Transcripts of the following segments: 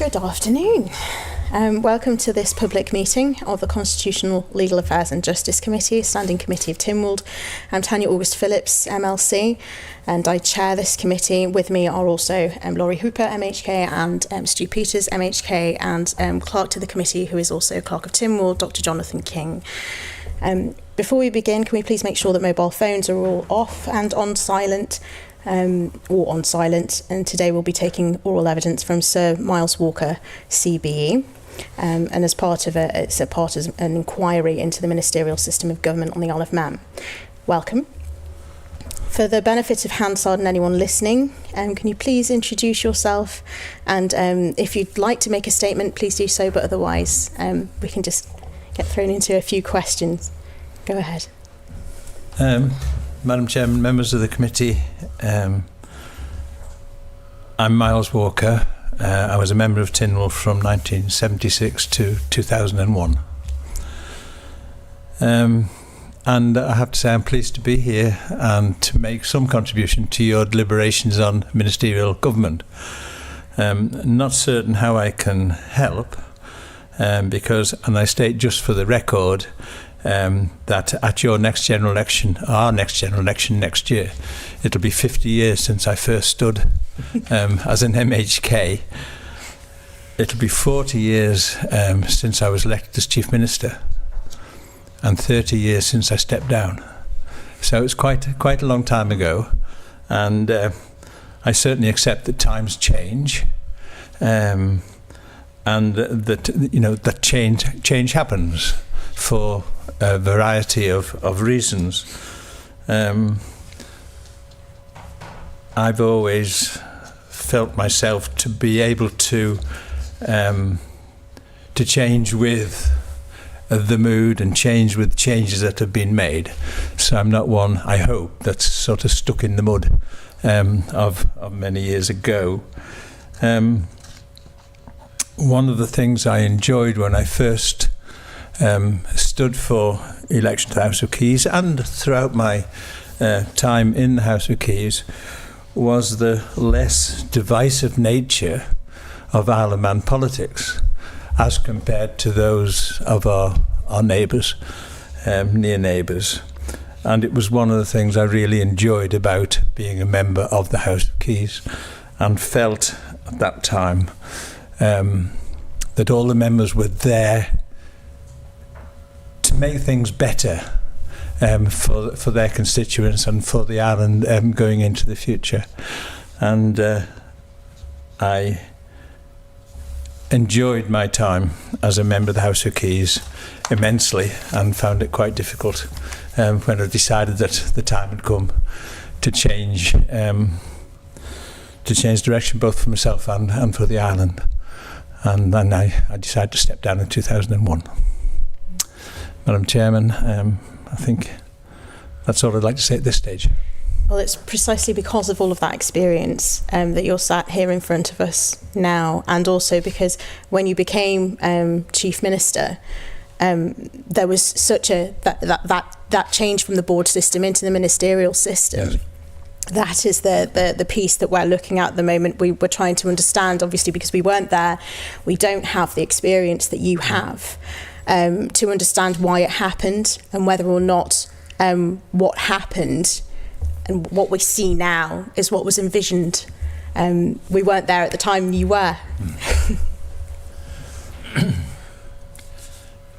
Good afternoon. Welcome to this public meeting of the Constitutional, Legal Affairs and Justice Committee, Standing Committee of Tynwald. I'm Tanya August-Phillips, MLC, and I chair this committee. With me are also Laurie Hooper, MHK, and Stu Peters, MHK, and clerk to the committee, who is also clerk of Tynwald, Dr. Jonathan King. Before we begin, can we please make sure that mobile phones are all off and on silent? Or on silent, and today we'll be taking oral evidence from Sir Miles Walker, CBE, and as part of an inquiry into the ministerial system of government on the Isle of Man. Welcome. For the benefit of Hansard and anyone listening, can you please introduce yourself, and if you'd like to make a statement, please do so, but otherwise we can just get thrown into a few questions. Go ahead. Madam Chairman, members of the committee, I'm Miles Walker. I was a member of Tynwald from 1976 to 2001. And I have to say I'm pleased to be here and to make some contribution to your deliberations on ministerial government. Not certain how I can help, because, and I state just for the record, that at your next general election, our next general election next year, it'll be 50 years since I first stood as an MHK. It'll be 40 years since I was elected as Chief Minister, and 30 years since I stepped down. So it's quite a long time ago, and I certainly accept that times change, and that change happens for a variety of reasons. I've always felt myself to be able to change with the mood and change with changes that have been made. So I'm not one, I hope, that's sort of stuck in the mud of many years ago. One of the things I enjoyed when I first stood for election to the House of Keys and throughout my time in the House of Keys was the less divisive nature of Isle of Man politics as compared to those of our neighbours, near neighbours. And it was one of the things I really enjoyed about being a member of the House of Keys, and felt at that time that all the members were there to make things better for their constituents and for the island going into the future. And I enjoyed my time as a member of the House of Keys immensely, and found it quite difficult when I decided that the time had come to change direction, both for myself and for the island. And then I decided to step down in 2001. Madam Chairman, I think that's all I'd like to say at this stage. Well, it's precisely because of all of that experience that you're sat here in front of us now, and also because when you became Chief Minister, there was such that change from the board system into the ministerial system. Yes. That is the piece that we're looking at the moment. We were trying to understand, obviously, because we weren't there, we don't have the experience that you have. To understand why it happened, and whether or not what happened and what we see now is what was envisioned. We weren't there at the time, you were.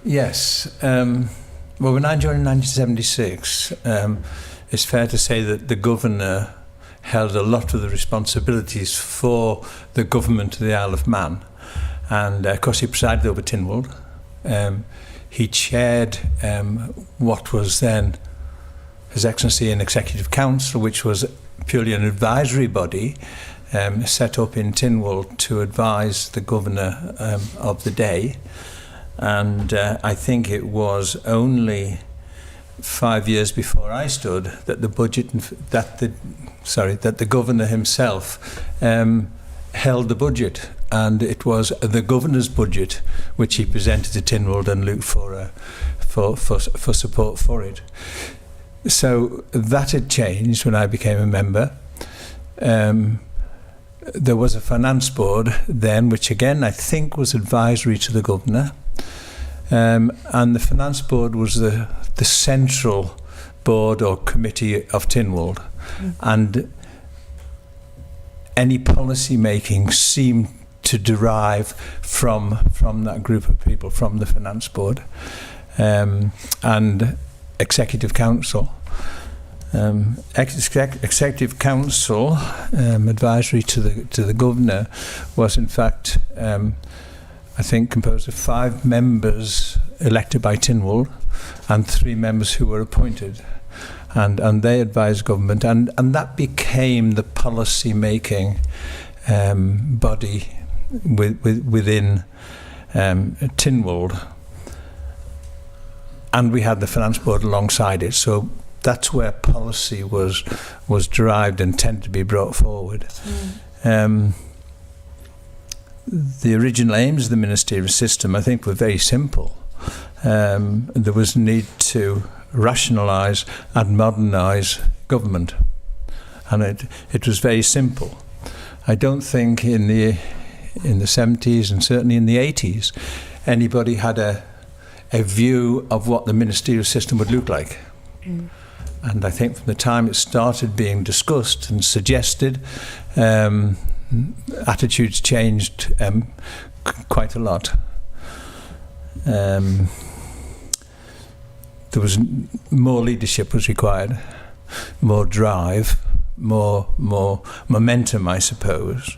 Yes. Well, when I joined in 1976, it's fair to say that the governor held a lot of the responsibilities for the government of the Isle of Man. And of course he presided over Tynwald. He chaired what was then His Excellency an Executive Council, which was purely an advisory body set up in Tynwald to advise the governor of the day. And I think it was only 5 years before I stood that the governor himself held the budget, and it was the governor's budget which he presented to Tynwald and looked for support for it. So that had changed when I became a member. there was a finance board then, which again I think was advisory to the governor, and the finance board was the central board or committee of Tynwald, and any policy making seemed to derive from that group of people, from the finance board, and executive council. Executive council, advisory to the governor, was in fact I think composed of 5 members elected by Tynwald and 3 members who were appointed, and they advised government, and that became the policy making body within Tynwald, and we had the finance board alongside it. So that's where policy was derived and tended to be brought forward. The original aims of the ministerial system, I think, were very simple. There was a need to rationalise and modernise government, and it was very simple. I don't think in the 70s and certainly in the 80s anybody had a view of what the ministerial system would look like. And I think from the time it started being discussed and suggested, attitudes changed quite a lot. There was more leadership was required, more drive, more momentum, I suppose.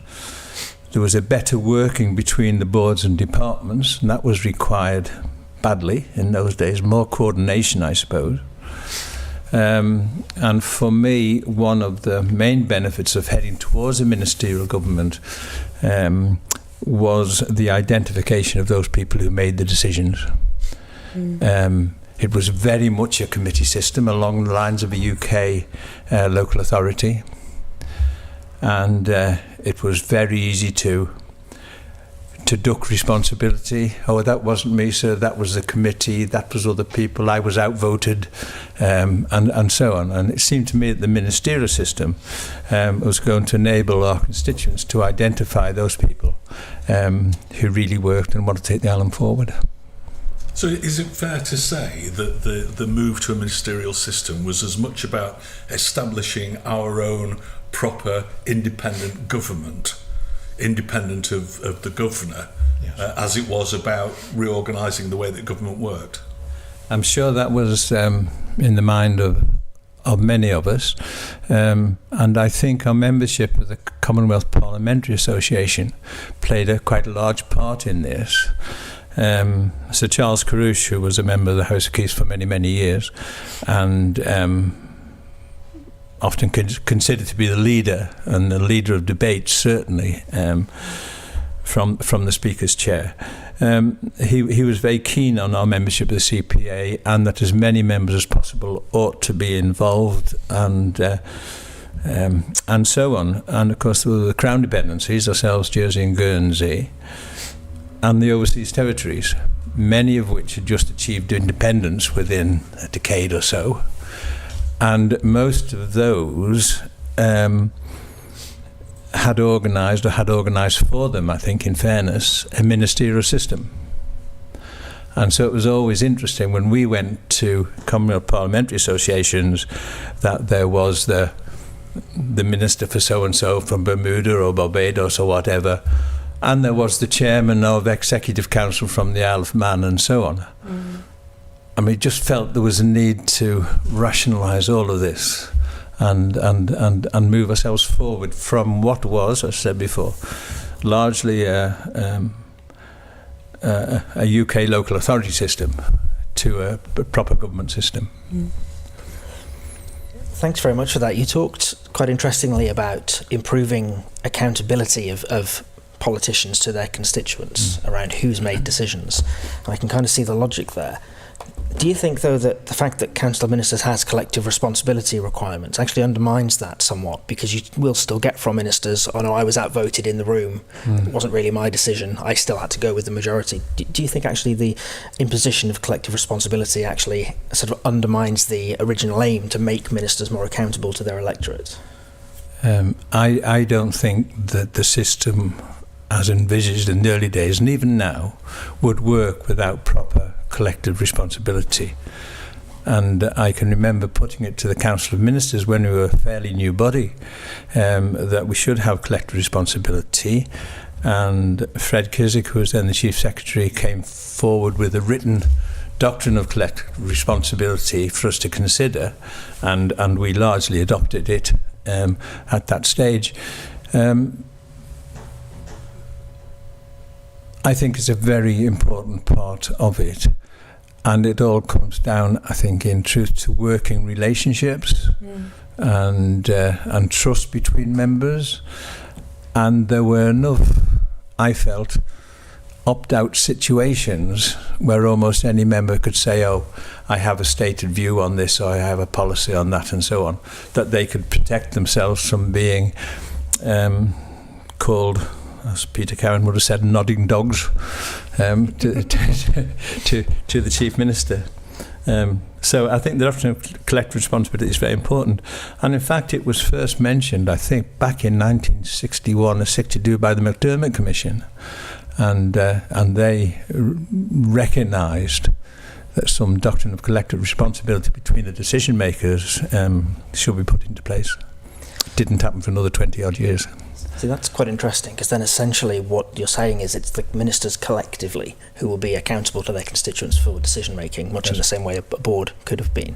There was a better working between the boards and departments, and that was required badly in those days. More coordination, I suppose. And for me, one of the main benefits of heading towards a ministerial government was the identification of those people who made the decisions. It was very much a committee system along the lines of a UK local authority, and it was very easy to duck responsibility. Oh, that wasn't me, sir, that was the committee, that was other people, I was outvoted, and so on. And it seemed to me that the ministerial system was going to enable our constituents to identify those people who really worked and wanted to take the island forward. So is it fair to say that the move to a ministerial system was as much about establishing our own proper independent government, independent of the governor, yes, as it was about reorganising the way that government worked? I'm sure that was in the mind of many of us, and I think our membership of the Commonwealth Parliamentary Association played quite a large part in this. Sir Charles Carrouche, who was a member of the House of Keys for many, many years, and often considered to be the leader and the leader of debates, certainly from the Speaker's chair. He was very keen on our membership of the CPA, and that as many members as possible ought to be involved, and so on. And of course there were the Crown dependencies, ourselves, Jersey and Guernsey, and the overseas territories, many of which had just achieved independence within a decade or so. And most of those had organised for them, I think, in fairness, a ministerial system. And so it was always interesting when we went to Commonwealth Parliamentary Associations that there was the minister for so-and-so from Bermuda or Barbados or whatever, and there was the chairman of Executive Council from the Isle of Man and so on. And we just felt there was a need to rationalise all of this and move ourselves forward from what was, as I said before, largely a UK local authority system to a proper government system. Thanks very much for that. You talked quite interestingly about improving accountability of politicians to their constituents around who's made decisions. And I can kind of see the logic there. Do you think, though, that the fact that Council of Ministers has collective responsibility requirements actually undermines that somewhat? Because you will still get from ministers, oh no, I was outvoted in the room, it wasn't really my decision, I still had to go with the majority. Do you think actually the imposition of collective responsibility actually sort of undermines the original aim to make ministers more accountable to their electorate? I don't think that the system as envisaged in the early days, and even now, would work without proper collective responsibility. And I can remember putting it to the Council of Ministers when we were a fairly new body, that we should have collective responsibility. And Fred Kirzik, who was then the Chief Secretary, came forward with a written doctrine of collective responsibility for us to consider, and we largely adopted it at that stage. I think it's a very important part of it. And it all comes down, I think, in truth, to working relationships and trust between members. And there were enough, I felt, opt-out situations where almost any member could say, oh, I have a stated view on this, or I have a policy on that, and so on, that they could protect themselves from being called, as Peter Cowan would have said, nodding dogs to the Chief Minister. So I think the doctrine of collective responsibility is very important. And in fact, it was first mentioned, I think, back in 1961 or 62 by the McDermott Commission. And they recognised that some doctrine of collective responsibility between the decision makers should be put into place. It didn't happen for another 20 odd years. See, that's quite interesting, because then essentially what you're saying is it's the ministers collectively who will be accountable to their constituents for decision making, much in the same way a board could have been.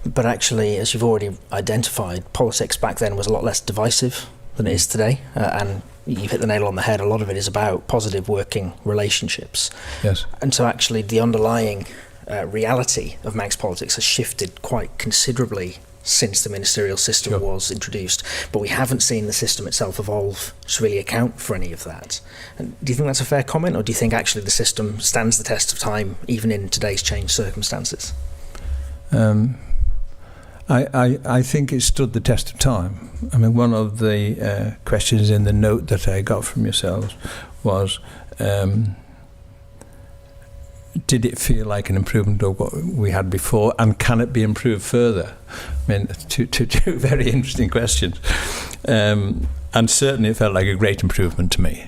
But actually, as you've already identified, politics back then was a lot less divisive than it is today, and you've hit the nail on the head. A lot of it is about positive working relationships. Yes. And so actually the underlying reality of Manx politics has shifted quite considerably since the ministerial system was introduced, but we haven't seen the system itself evolve to really account for any of that. And do you think that's a fair comment, or do you think actually the system stands the test of time even in today's changed circumstances? I think it stood the test of time. I mean, one of the questions in the note that I got from yourselves was, did it feel like an improvement of what we had before, and can it be improved further? I mean, two very interesting questions. And certainly it felt like a great improvement to me,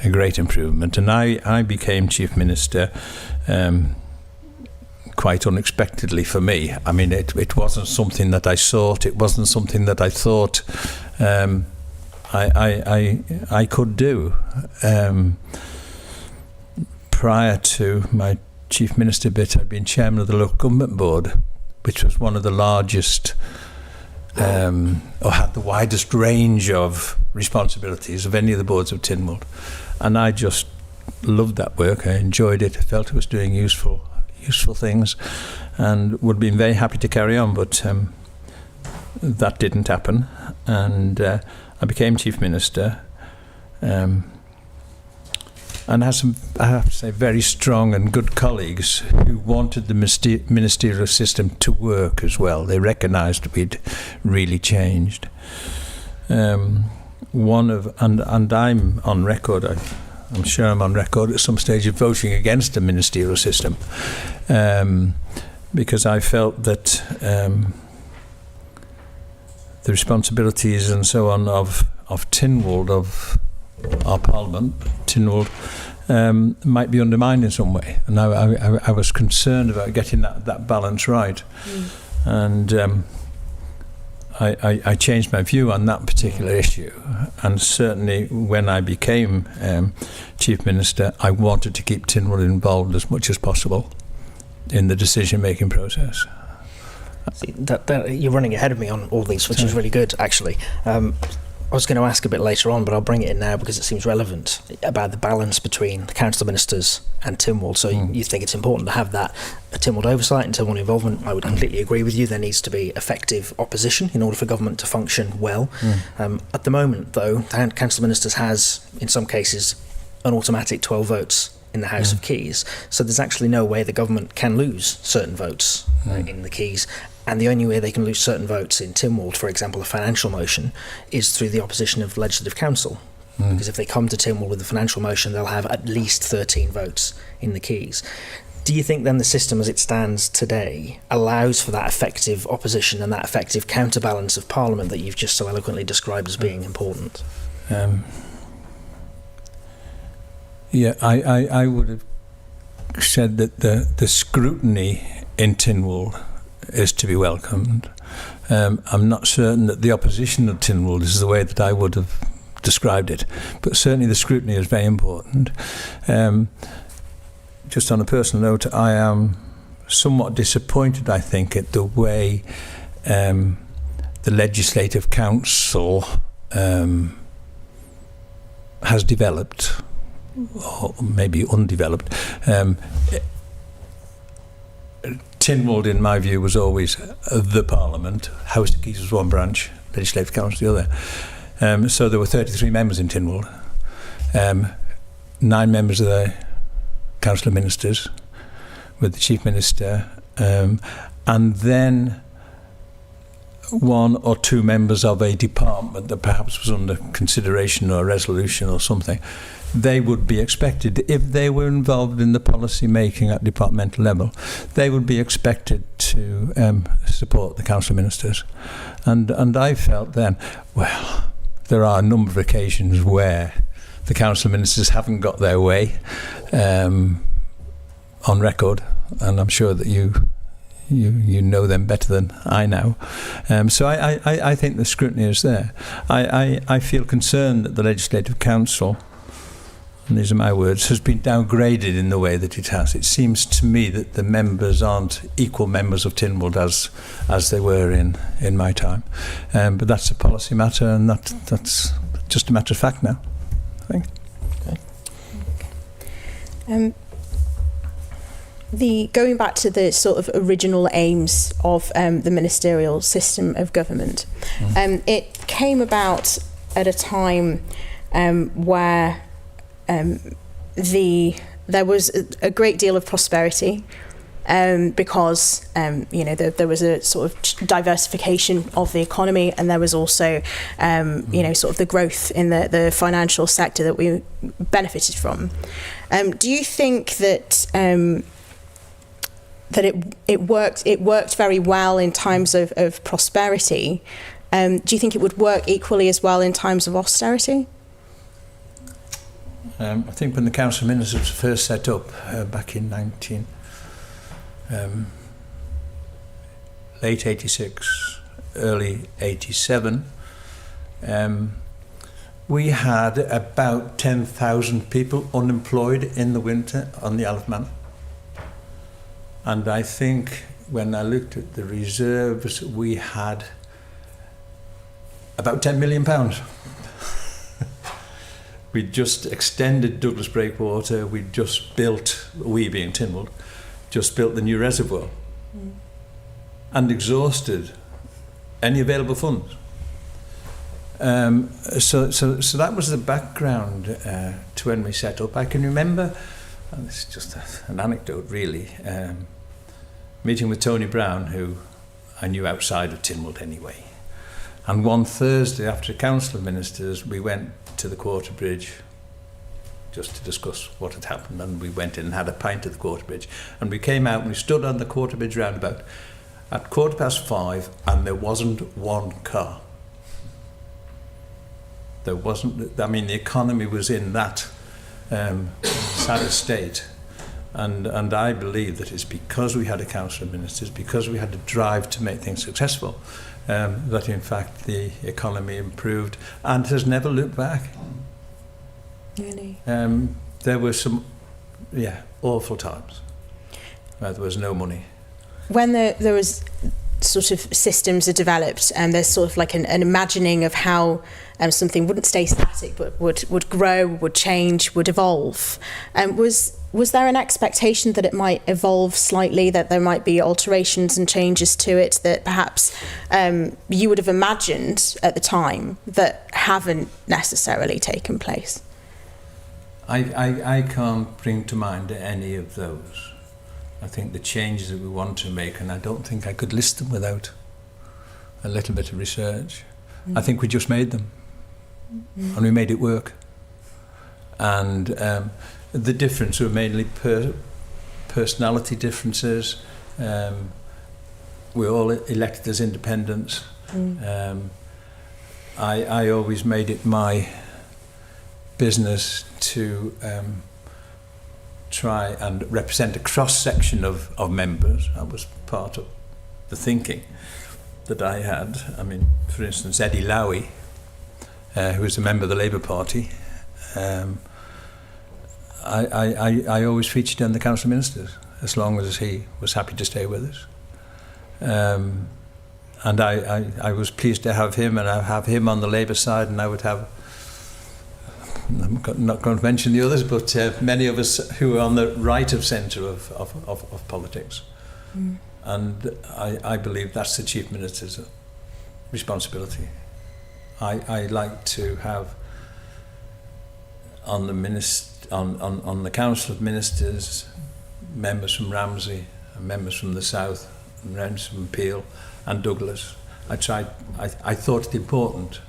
a great improvement. And I became Chief Minister quite unexpectedly for me. I mean, it wasn't something that I sought, it wasn't something that I thought I could do. Prior to my Chief Minister bit, I'd been Chairman of the Local Government Board, which was one of the largest, or had the widest range of responsibilities of any of the boards of Tynwald. And I just loved that work. I enjoyed it. I felt it was doing useful things, and would have been very happy to carry on, but that didn't happen. And I became Chief Minister. And I have to say, very strong and good colleagues who wanted the ministerial system to work as well. They recognised we'd really changed. And I'm on record. I'm sure I'm on record at some stage of voting against the ministerial system, because I felt that the responsibilities and so on of Tynwald, of our Parliament, Tynwald, might be undermined in some way, and I was concerned about getting that balance right. And I changed my view on that particular issue, and certainly when I became Chief Minister, I wanted to keep Tynwald involved as much as possible in the decision-making process. See, that you're running ahead of me on all these, which is really good, actually. I was going to ask a bit later on, but I'll bring it in now because it seems relevant, about the balance between the Council of Ministers and Tynwald. So you think it's important to have that Tynwald oversight and Tynwald involvement. I would completely agree with you. There needs to be effective opposition in order for government to function well. At the moment, though, the Council of Ministers has, in some cases, an automatic 12 votes in the House of Keys. So there's actually no way the government can lose certain votes in the Keys. And the only way they can lose certain votes in Tynwald, for example, a financial motion, is through the opposition of the Legislative Council. Because if they come to Tynwald with a financial motion, they'll have at least 13 votes in the Keys. Do you think then the system as it stands today allows for that effective opposition and that effective counterbalance of Parliament that you've just so eloquently described as being important? I would have said that the scrutiny in Tynwald is to be welcomed. I'm not certain that the opposition of Tynwald is the way that I would have described it, but certainly the scrutiny is very important. Just on a personal note, I am somewhat disappointed, I think, at the way the Legislative Council has developed, or maybe undeveloped. Tynwald, in my view, was always the Parliament. House of Keys was one branch, Legislative Council the other. So there were 33 members in Tynwald, 9 members of the Council of Ministers, with the Chief Minister, and then 1 or 2 members of a department that perhaps was under consideration or resolution or something. They would be expected, if they were involved in the policy making at departmental level, they would be expected to support the Council of Ministers. And I felt then, well, there are a number of occasions where the Council of Ministers haven't got their way on record, and I'm sure that you know them better than I know. So I think the scrutiny is there. I feel concerned that the Legislative Council, and these are my words, has been downgraded in the way that it has. It seems to me that the members aren't equal members of Tynwald as they were in my time. But that's a policy matter, and that's just a matter of fact now, I think. Okay. Going back to the sort of original aims of the ministerial system of government, it came about at a time where there was a great deal of prosperity, because there was a sort of diversification of the economy, and there was also sort of the growth in the financial sector that we benefited from. Do you think that it worked very well in times of prosperity? Do you think it would work equally as well in times of austerity? I think when the Council of Ministers was first set up back in late 86, early 87, we had about 10,000 people unemployed in the winter on the Isle of Man. And I think when I looked at the reserves, we had about £10 million. We'd just extended Douglas Breakwater, we'd just built, we being Tynwald, just built the new reservoir and exhausted any available funds. So that was the background to when we set up. I can remember, and this is just an anecdote really, meeting with Tony Brown, who I knew outside of Tynwald anyway. And one Thursday after a Council of Ministers, we went to the Quarter Bridge just to discuss what had happened, and we went in and had a pint at the Quarter Bridge, and we came out and we stood on the Quarter Bridge roundabout at 5:15, and there wasn't one car. There wasn't, I mean, the economy was in that sad state, and I believe that it's because we had a Council of Ministers, because we had to drive to make things successful, that in fact the economy improved and has never looked back. Really? There were some awful times where there was no money. When there was sort of systems are developed, and there's sort of like an imagining of how something wouldn't stay static but would grow, would change, would evolve. Was there an expectation that it might evolve slightly, that there might be alterations and changes to it that perhaps you would have imagined at the time that haven't necessarily taken place? I can't bring to mind any of those. I think the changes that we want to make, and I don't think I could list them without a little bit of research. I think we just made them, and we made it work. And the difference were mainly personality differences. We're all elected as independents. I always made it my business to try and represent a cross-section of members. That was part of the thinking that I had. I mean, for instance, Eddie Lowy, who was a member of the Labour Party, I always featured on the Council of Ministers as long as he was happy to stay with us. And I was pleased to have him, and I have him on the Labour side, and I would have, I'm not going to mention the others, but many of us who are on the right of centre of politics. And I believe that's the Chief Minister's responsibility. I like to have on the Council of Ministers members from Ramsey, and members from the South, and members from Peel and Douglas. I thought it important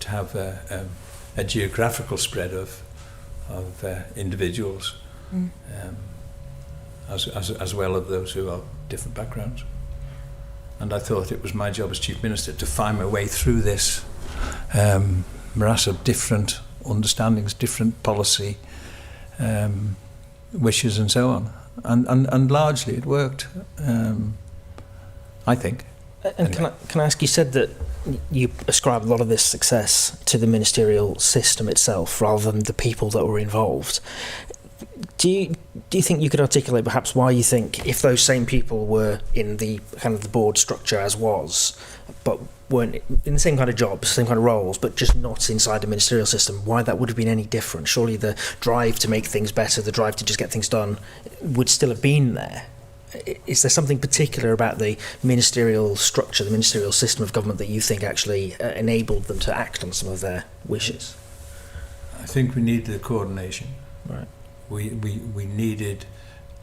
to have a geographical spread of individuals, as well as those who are different backgrounds. And I thought it was my job as Chief Minister to find my way through this morass of different understandings, different policy wishes and so on. And largely it worked, I think. And anyway. Can I ask, you said that you ascribe a lot of this success to the ministerial system itself rather than the people that were involved. Do you think you could articulate perhaps why you think, if those same people were in the kind of the board structure as was, but weren't in the same kind of jobs, same kind of roles, but just not inside the ministerial system, why that would have been any different? Surely the drive to make things better, the drive to just get things done would still have been there. Is there something particular about the ministerial structure, the ministerial system of government that you think actually enabled them to act on some of their wishes? I think we needed the coordination. Right. We needed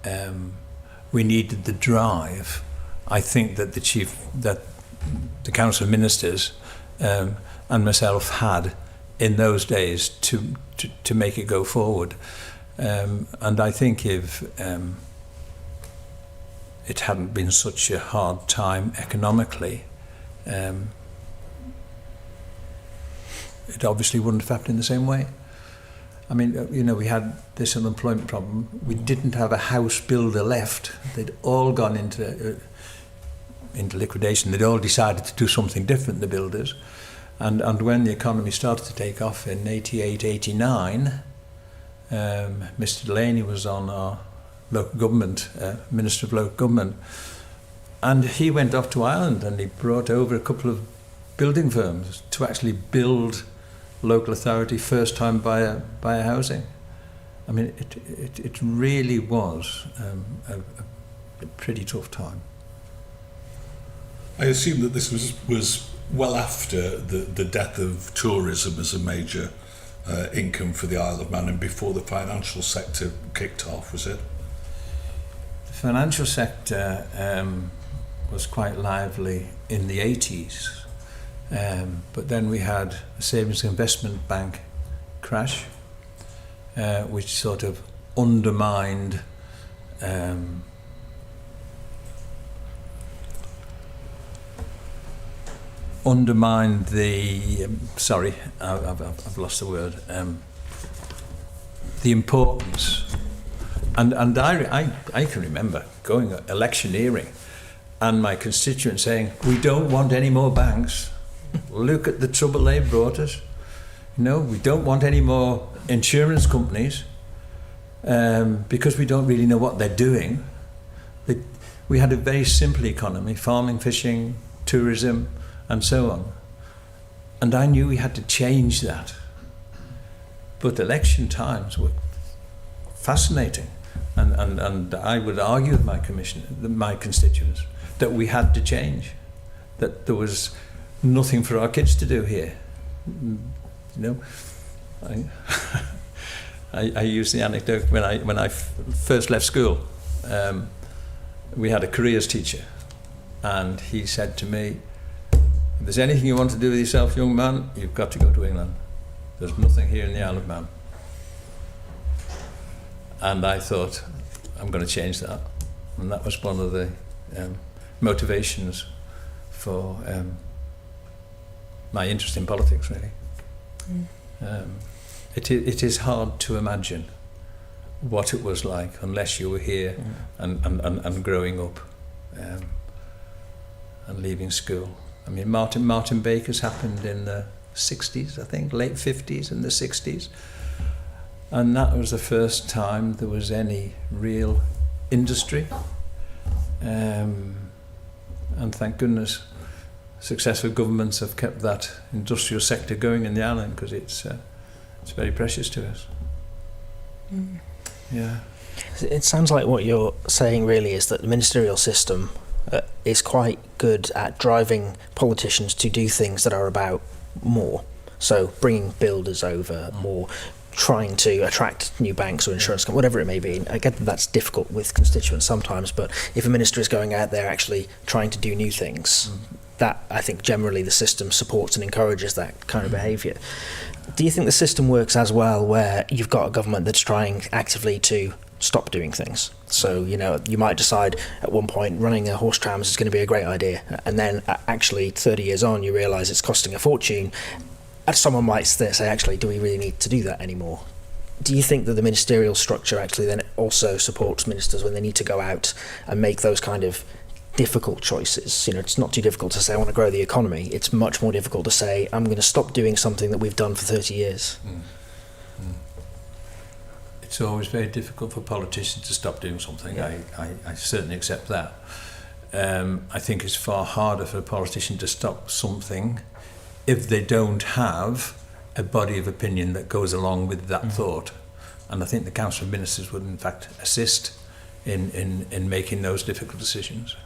the drive. I think that the Council of Ministers and myself had in those days to make it go forward. And I think if it hadn't been such a hard time economically, it obviously wouldn't have happened in the same way. I mean, you know, we had this unemployment problem. We didn't have a house builder left. They'd all gone into liquidation. They'd all decided to do something different, the builders. And when the economy started to take off in 88, 89, Mr. Delaney was on our local government, Minister of Local Government, and he went off to Ireland and he brought over a couple of building firms to actually build local authority first time buyer housing. I mean, it really was a pretty tough time. I assume that this was well after the death of tourism as a major income for the Isle of Man and before the financial sector kicked off, was it? The financial sector was quite lively in the 80s. But then we had a savings investment bank crash, which sort of undermined the I've lost the word, the importance, and I can remember going electioneering and my constituents saying, we don't want any more banks. Look at the trouble they brought us. You know, we don't want any more insurance companies because we don't really know what they're doing. We had a very simple economy, farming, fishing, tourism, and so on. And I knew we had to change that. But election times were fascinating. And I would argue with my constituents that we had to change, that there was nothing for our kids to do here. You know, I use the anecdote when I first left school. We had a careers teacher, and he said to me, if there's anything you want to do with yourself, young man, you've got to go to England. There's nothing here in the Isle of Man. And I thought, I'm going to change that. And that was one of the motivations for my interest in politics, really. It is hard to imagine what it was like unless you were here and growing up and leaving school. I mean, Martin Baker's happened in the 60s, I think, late 50s and the 60s. And that was the first time there was any real industry. And thank goodness successive governments have kept that industrial sector going in the island, because it's very precious to us. Yeah. It sounds like what you're saying really is that the ministerial system is quite good at driving politicians to do things that are about more. So bringing builders over, or trying to attract new banks or insurance companies, whatever it may be. I get that that's difficult with constituents sometimes, but if a minister is going out there actually trying to do new things, that I think generally the system supports and encourages that kind of behaviour. Do you think the system works as well where you've got a government that's trying actively to stop doing things? So, you know, you might decide at one point running a horse trams is going to be a great idea, and then actually 30 years on you realise it's costing a fortune, and someone might say, actually, do we really need to do that anymore? Do you think that the ministerial structure actually then also supports ministers when they need to go out and make those kind of difficult choices? You know, it's not too difficult to say I want to grow the economy. It's much more difficult to say I'm going to stop doing something that we've done for 30 years. It's always very difficult for politicians to stop doing something. Yeah. I certainly accept that. I think it's far harder for a politician to stop something if they don't have a body of opinion that goes along with that thought. And I think the Council of Ministers would in fact assist in making those difficult decisions.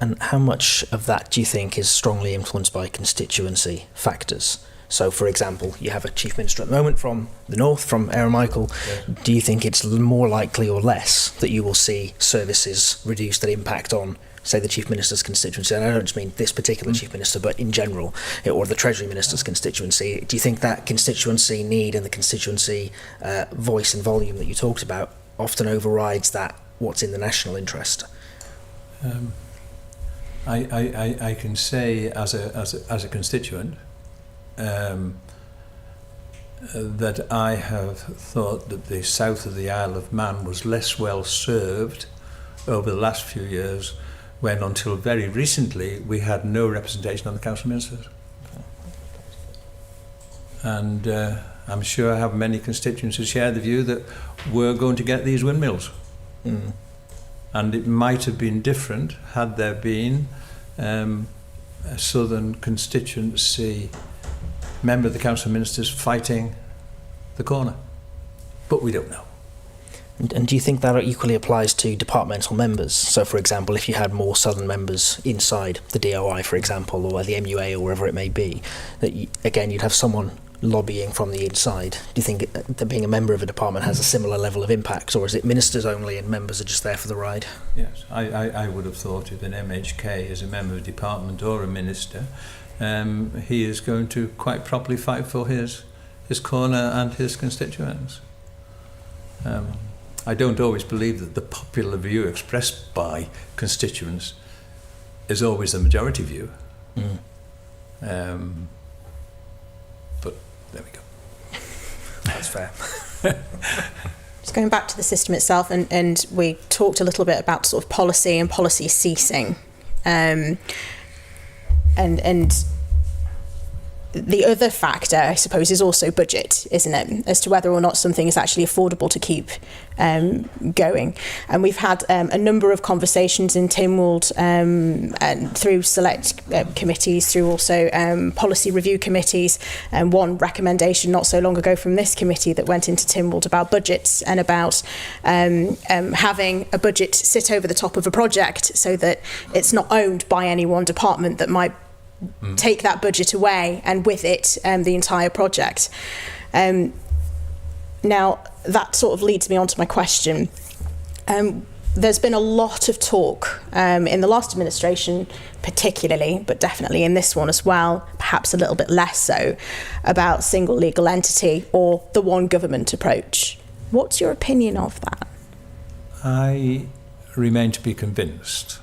And how much of that do you think is strongly influenced by constituency factors? So, for example, you have a Chief Minister at the moment from the North, from Aaron Michael. Yeah. Do you think it's more likely or less that you will see services reduced that impact on, say, the Chief Minister's constituency? And I don't just mean this particular Chief Minister, but in general, or the Treasury Minister's constituency. Do you think that constituency need and the constituency voice and volume that you talked about often overrides that what's in the national interest? I can say as a constituent that I have thought that the south of the Isle of Man was less well served over the last few years, when until very recently we had no representation on the Council of Ministers. And I'm sure I have many constituents who share the view that we're going to get these windmills. And it might have been different had there been a southern constituency member of the Council of Ministers fighting the corner. But we don't know. And do you think that equally applies to departmental members? So, for example, if you had more southern members inside the DOI, for example, or the MUA, or wherever it may be, that again you'd have someone lobbying from the inside. Do you think that being a member of a department has a similar level of impact, or is it ministers only and members are just there for the ride? Yes, I would have thought if an MHK is a member of a department or a minister, he is going to quite properly fight for his corner and his constituents. I don't always believe that the popular view expressed by constituents is always the majority view. But there we go. That's fair. Just going back to the system itself, and we talked a little bit about sort of policy and policy ceasing. And the other factor, I suppose, is also budget, isn't it? As to whether or not something is actually affordable to keep going. And we've had a number of conversations in Tynwald and through select committees, through also policy review committees. And one recommendation not so long ago from this committee that went into Tynwald about budgets and about having a budget sit over the top of a project so that it's not owned by any one department that might take that budget away, and with it the entire project. Now that sort of leads me on to my question. There's been a lot of talk in the last administration particularly, but definitely in this one as well, perhaps a little bit less so, about single legal entity or the one government approach. What's your opinion of that? I remain to be convinced.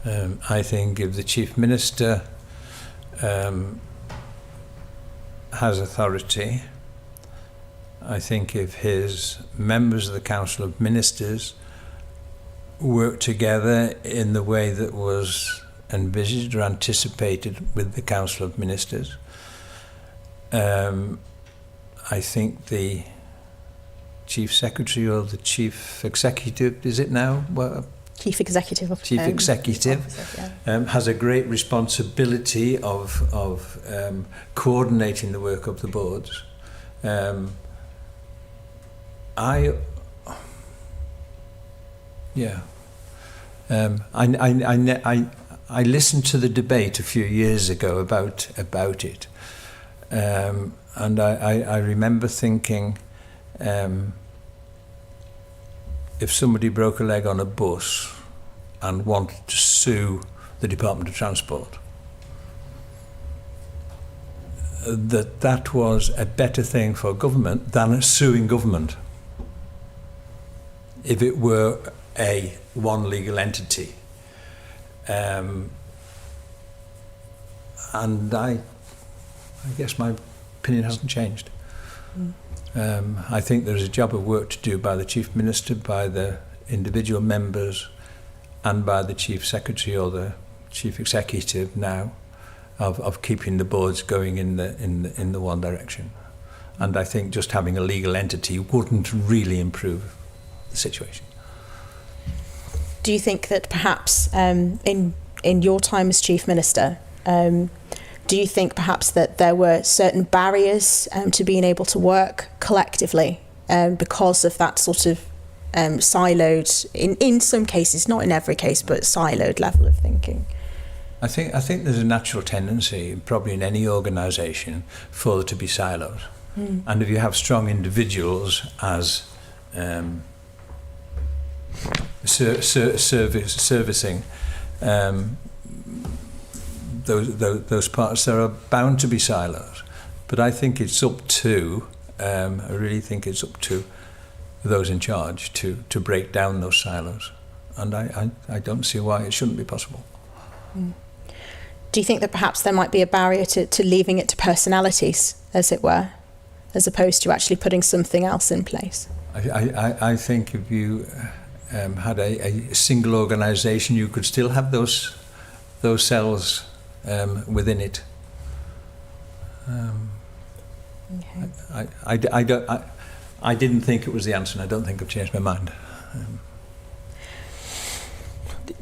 I think if the Chief Minister has authority, I think if his members of the Council of Ministers work together in the way that was envisaged or anticipated with the Council of Ministers, I think the Chief Secretary or the Chief Executive, is it now? Well, Chief Executive Officer. Chief Executive Officer, yeah. has a great responsibility of coordinating the work of the boards. I listened to the debate a few years ago about it, and I remember thinking, if somebody broke a leg on a bus and wanted to sue the Department of Transport, that was a better thing for government than suing government if it were one legal entity. And I guess my opinion hasn't changed. I think there's a job of work to do by the Chief Minister, by the individual members, and by the Chief Secretary or the Chief Executive now, of keeping the boards going in the one direction. And I think just having a legal entity wouldn't really improve the situation. Do you think that perhaps in your time as Chief Minister, do you think perhaps that there were certain barriers to being able to work collectively because of that sort of siloed, in some cases, not in every case, but siloed level of thinking? I think there's a natural tendency, probably in any organisation, for there to be silos. And if you have strong individuals as servicing those parts, there are bound to be silos. But I think it's up to, I really think it's up to those in charge to break down those silos. And I don't see why it shouldn't be possible. Do you think that perhaps there might be a barrier to leaving it to personalities, as it were, as opposed to actually putting something else in place? I think if you had a single organisation, you could still have those cells within it. Okay. I didn't think it was the answer, and I don't think I've changed my mind.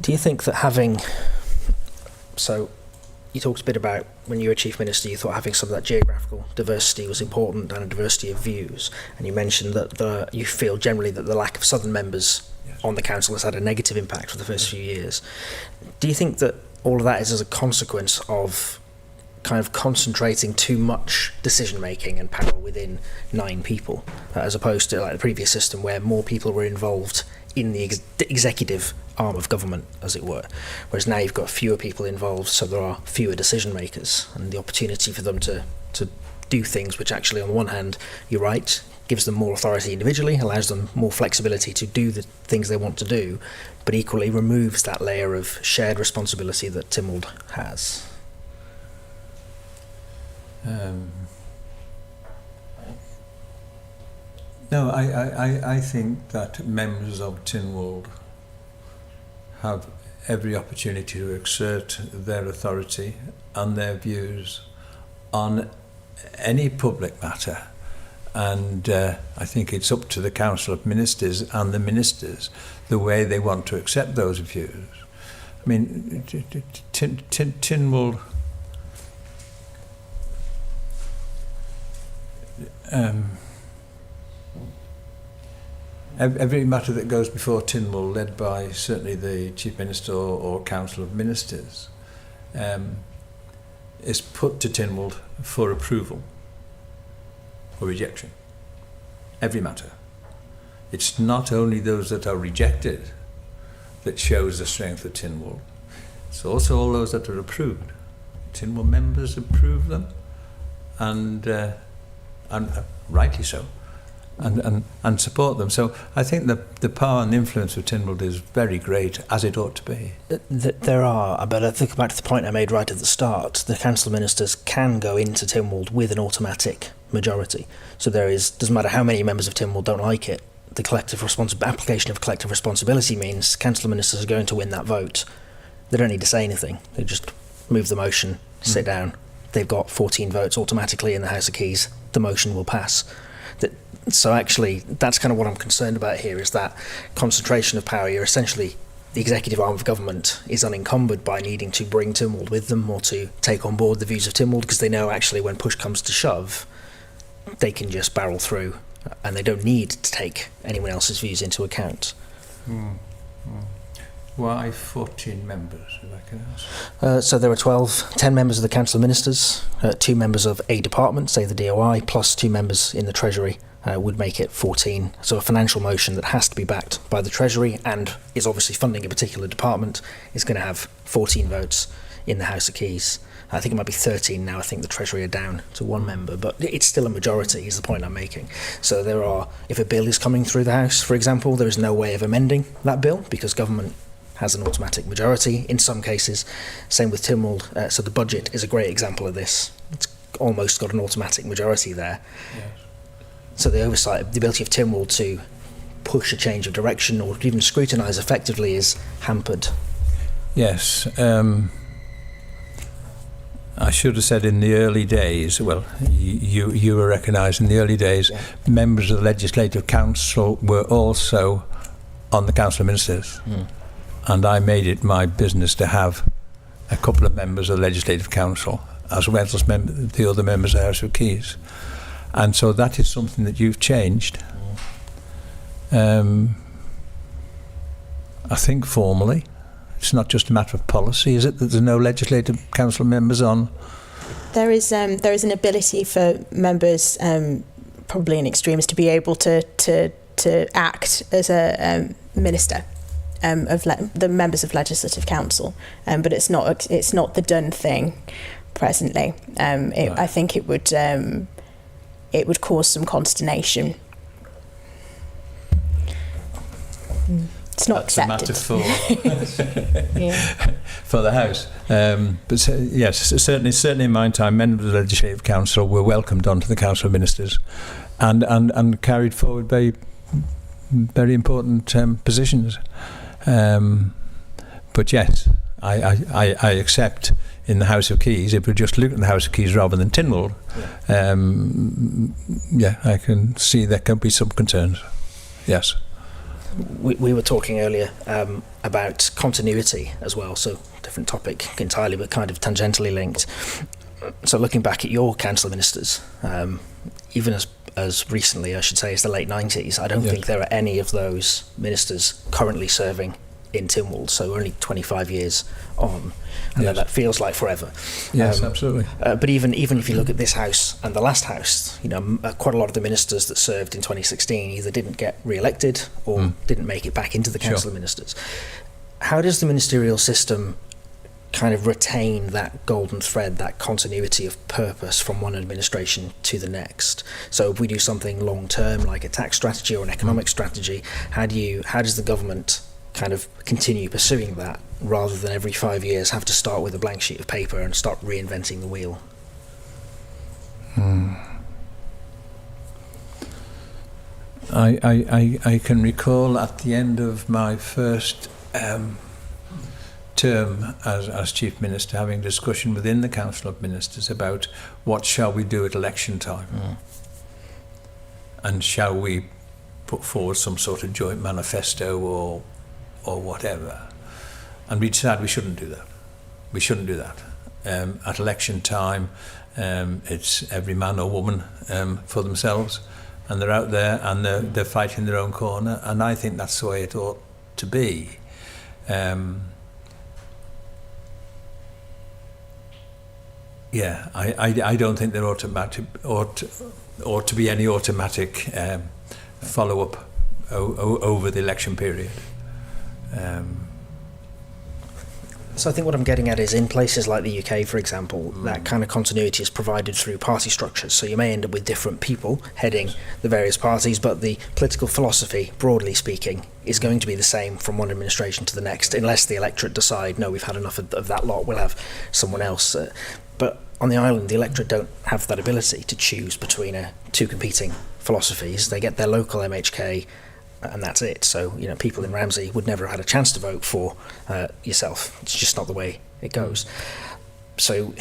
Do you think that having... So, you talked a bit about when you were Chief Minister, you thought having some of that geographical diversity was important and a diversity of views. And you mentioned that you feel generally that the lack of Southern members on the council has had a negative impact for the first few years. Do you think that all of that is as a consequence of kind of concentrating too much decision-making and power within 9 people, as opposed to like the previous system where more people were involved in the executive arm of government, as it were, whereas now you've got fewer people involved, so there are fewer decision makers, and the opportunity for them to do things which actually, on the one hand, you're right, gives them more authority individually, allows them more flexibility to do the things they want to do, but equally removes that layer of shared responsibility that Tynwald has. No, I think that members of Tynwald have every opportunity to exert their authority and their views on any public matter. And I think it's up to the Council of Ministers and the ministers the way they want to accept those views. I mean, Tynwald... Every matter that goes before Tynwald, led by certainly the Chief Minister or Council of Ministers, is put to Tynwald for approval or rejection. Every matter. It's not only those that are rejected that shows the strength of Tynwald. It's also all those that are approved. Tynwald members approve them, and rightly so. and support them. So I think the power and influence of Tynwald is very great, as it ought to be. There are, but I think back to the point I made right at the start, the council ministers can go into Tynwald with an automatic majority. So doesn't matter how many members of Tynwald don't like it, the application of collective responsibility means council ministers are going to win that vote. They don't need to say anything. They just move the motion, sit down. They've got 14 votes automatically in the House of Keys. The motion will pass. So actually, that's kind of what I'm concerned about here, is that concentration of power. You're essentially, the executive arm of government is unencumbered by needing to bring Tynwald with them or to take on board the views of Tynwald, because they know actually when push comes to shove, they can just barrel through and they don't need to take anyone else's views into account. Why 14 members, if I can ask? So there are 10 members of the Council of Ministers, 2 members of a department, say the DOI, plus 2 members in the Treasury would make it 14. So a financial motion that has to be backed by the Treasury and is obviously funding a particular department is going to have 14 votes in the House of Keys. I think it might be 13 now. I think the Treasury are down to 1 member, but it's still a majority is the point I'm making. So if a bill is coming through the House, for example, there is no way of amending that bill because government has an automatic majority in some cases. Same with Tynwald. So the budget is a great example of this. It's almost got an automatic majority there. Yes. So the oversight, the ability of Tynwald to push a change of direction or even scrutinise effectively is hampered. Yes. I should have said in the early days, well, you were recognised in the early days, members of the Legislative Council were also on the Council of Ministers. And I made it my business to have a couple of members of the Legislative Council, as well as the other members of the House of Keys. And so that is something that you've changed. I think formally. It's not just a matter of policy, is it, that there's no Legislative Council members on? There is an ability for members, probably in extremis, to be able to act as a minister of the members of Legislative Council, but it's not the done thing presently. Right. I think it would cause some consternation. It's not accepted. That's a matter for the House. But yes, certainly in my time, members of the Legislative Council were welcomed onto the Council of Ministers and carried forward very, very important positions. But yes, I accept in the House of Keys, if we just look at the House of Keys rather than Tynwald, I can see there can be some concerns. Yes. We were talking earlier about continuity as well, so different topic entirely, but kind of tangentially linked. So looking back at your council of ministers, even as recently, I should say, as the late 90s, I don't think there are any of those ministers currently serving in Tynwald, so only 25 years on, and that feels like forever. Yes, absolutely. But even if you look at this House and the last House, quite a lot of the ministers that served in 2016 either didn't get re-elected or didn't make it back into the Council of Ministers. How does the ministerial system kind of retain that golden thread, that continuity of purpose from one administration to the next? So if we do something long term, like a tax strategy or an economic strategy, how does the government kind of continue pursuing that rather than every 5 years have to start with a blank sheet of paper and start reinventing the wheel? I can recall at the end of my first term as Chief Minister having a discussion within the Council of Ministers about what shall we do at election time, and shall we put forward some sort of joint manifesto or whatever, and we decided we shouldn't do that. At election time, it's every man or woman for themselves, and they're out there and they're fighting their own corner, and I think that's the way it ought to be. I don't think there ought to be any automatic follow-up over the election period. So I think what I'm getting at is in places like the UK, for example, that kind of continuity is provided through party structures. So you may end up with different people heading the various parties, but the political philosophy, broadly speaking, is going to be the same from one administration to the next, unless the electorate decide, no, we've had enough of that lot, we'll have someone else. But on the island, the electorate don't have that ability to choose between two competing philosophies. They get their local MHK, and that's it. So, you know, people in Ramsey would never have had a chance to vote for yourself. It's just not the way it goes. So,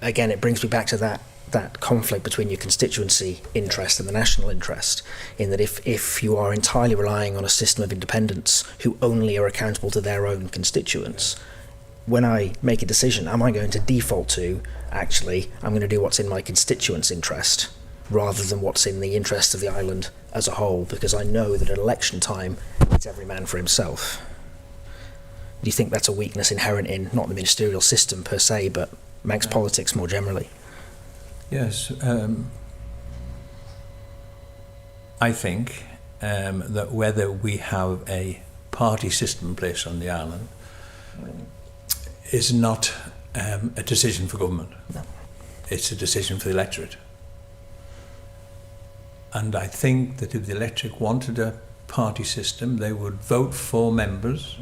again, it brings me back to that conflict between your constituency interest and the national interest, in that if you are entirely relying on a system of independents who only are accountable to their own constituents, when I make a decision, am I going to default to, actually, I'm going to do what's in my constituents' interest, rather than what's in the interest of the island as a whole, because I know that at election time, it's every man for himself. Do you think that's a weakness inherent in not the ministerial system per se, but Manx politics more generally? Yes. I think that whether we have a party system in place on the island is not a decision for government. No. It's a decision for the electorate. And I think that if the electorate wanted a party system, they would vote for members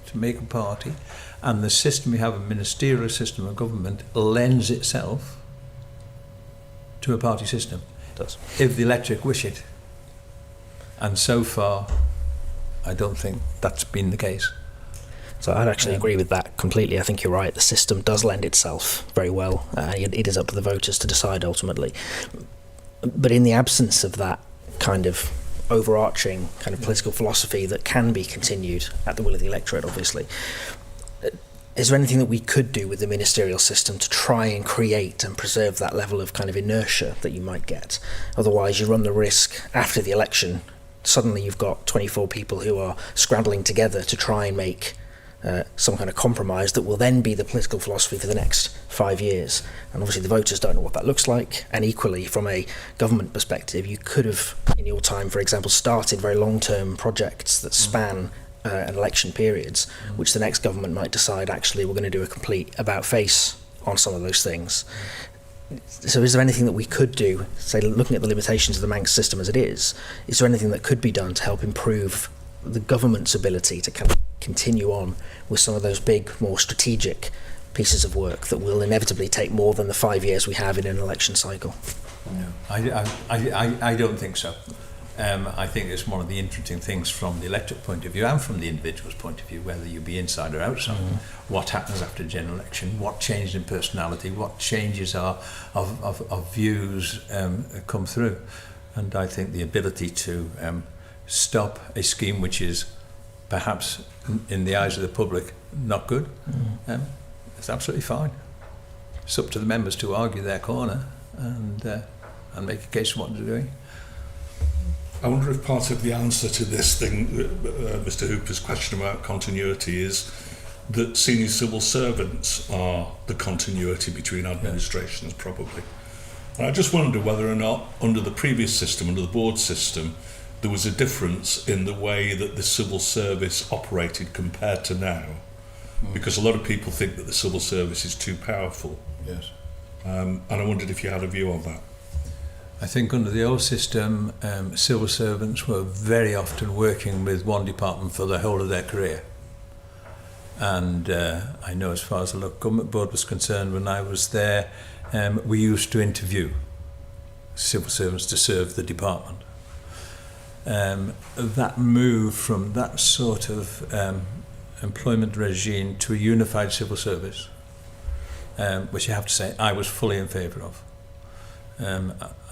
to make a party. And the system we have, a ministerial system of government, lends itself to a party system. It does. If the electorate wish it. And so far, I don't think that's been the case. So I'd actually agree with that completely. I think you're right. The system does lend itself very well. It is up to the voters to decide ultimately. But in the absence of that kind of overarching kind of political philosophy that can be continued at the will of the electorate, obviously, is there anything that we could do with the ministerial system to try and create and preserve that level of kind of inertia that you might get? Otherwise, you run the risk after the election, suddenly you've got 24 people who are scrambling together to try and make some kind of compromise that will then be the political philosophy for the next 5 years. And obviously the voters don't know what that looks like. And equally, from a government perspective, you could have, in your time, for example, started very long-term projects that span an election periods, which the next government might decide, actually, we're going to do a complete about-face on some of those things. So is there anything that we could do, say, looking at the limitations of the Manx system as it is there anything that could be done to help improve the government's ability to kind of continue on with some of those big, more strategic pieces of work that will inevitably take more than the 5 years we have in an election cycle? No, I don't think so. I think it's one of the interesting things from the electorate point of view and from the individual's point of view, whether you be inside or outside, what happens after a general election, what changes in personality, what changes of views come through. And I think the ability to stop a scheme which is perhaps in the eyes of the public not good, it's absolutely fine. It's up to the members to argue their corner and make a case of what they're doing. I wonder if part of the answer to this thing, Mr. Hooper's question about continuity, is that senior civil servants are the continuity between administrations, probably. And I just wonder whether or not, under the previous system, under the board system, there was a difference in the way that the civil service operated compared to now. Because a lot of people think that the civil service is too powerful. Yes. And I wondered if you had a view on that. I think under the old system, civil servants were very often working with one department for the whole of their career. And I know as far as the local government board was concerned, when I was there, we used to interview civil servants to serve the department. That move from that sort of employment regime to a unified civil service, which you have to say I was fully in favour of.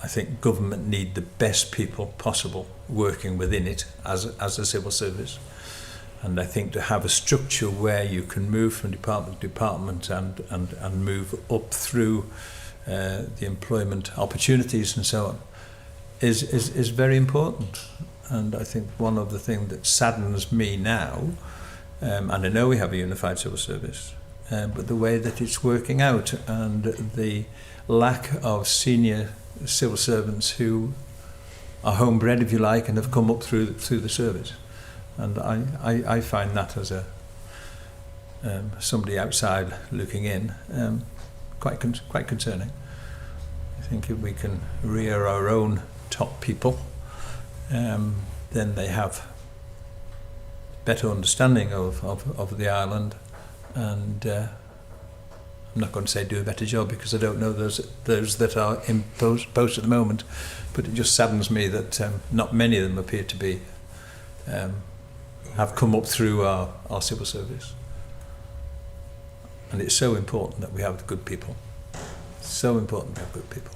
I think government need the best people possible working within it as a civil service. And I think to have a structure where you can move from department to department and move up through the employment opportunities and so on is very important. And I think one of the things that saddens me now, and I know we have a unified civil service, but the way that it's working out and the lack of senior civil servants who are homebred, if you like, and have come up through the service. And I find that as somebody outside looking in, quite concerning. I think if we can rear our own top people, then they have better understanding of the island, and I'm not going to say do a better job, because I don't know those that are in post at the moment, but it just saddens me that not many of them appear to be have come up through our civil service. And it's so important that we have good people. So important to have good people.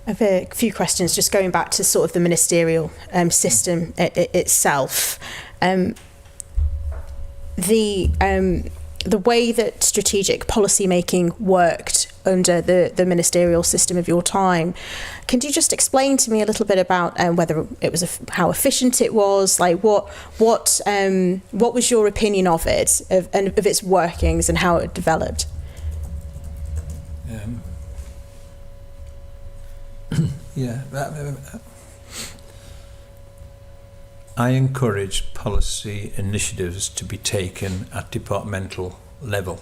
I have a few questions, just going back to sort of the ministerial system itself. The way that strategic policy making worked under the ministerial system of your time, can you just explain to me a little bit about whether it was how efficient it was, like what was your opinion of it, of its workings and how it developed? Yeah, I encourage policy initiatives to be taken at departmental level,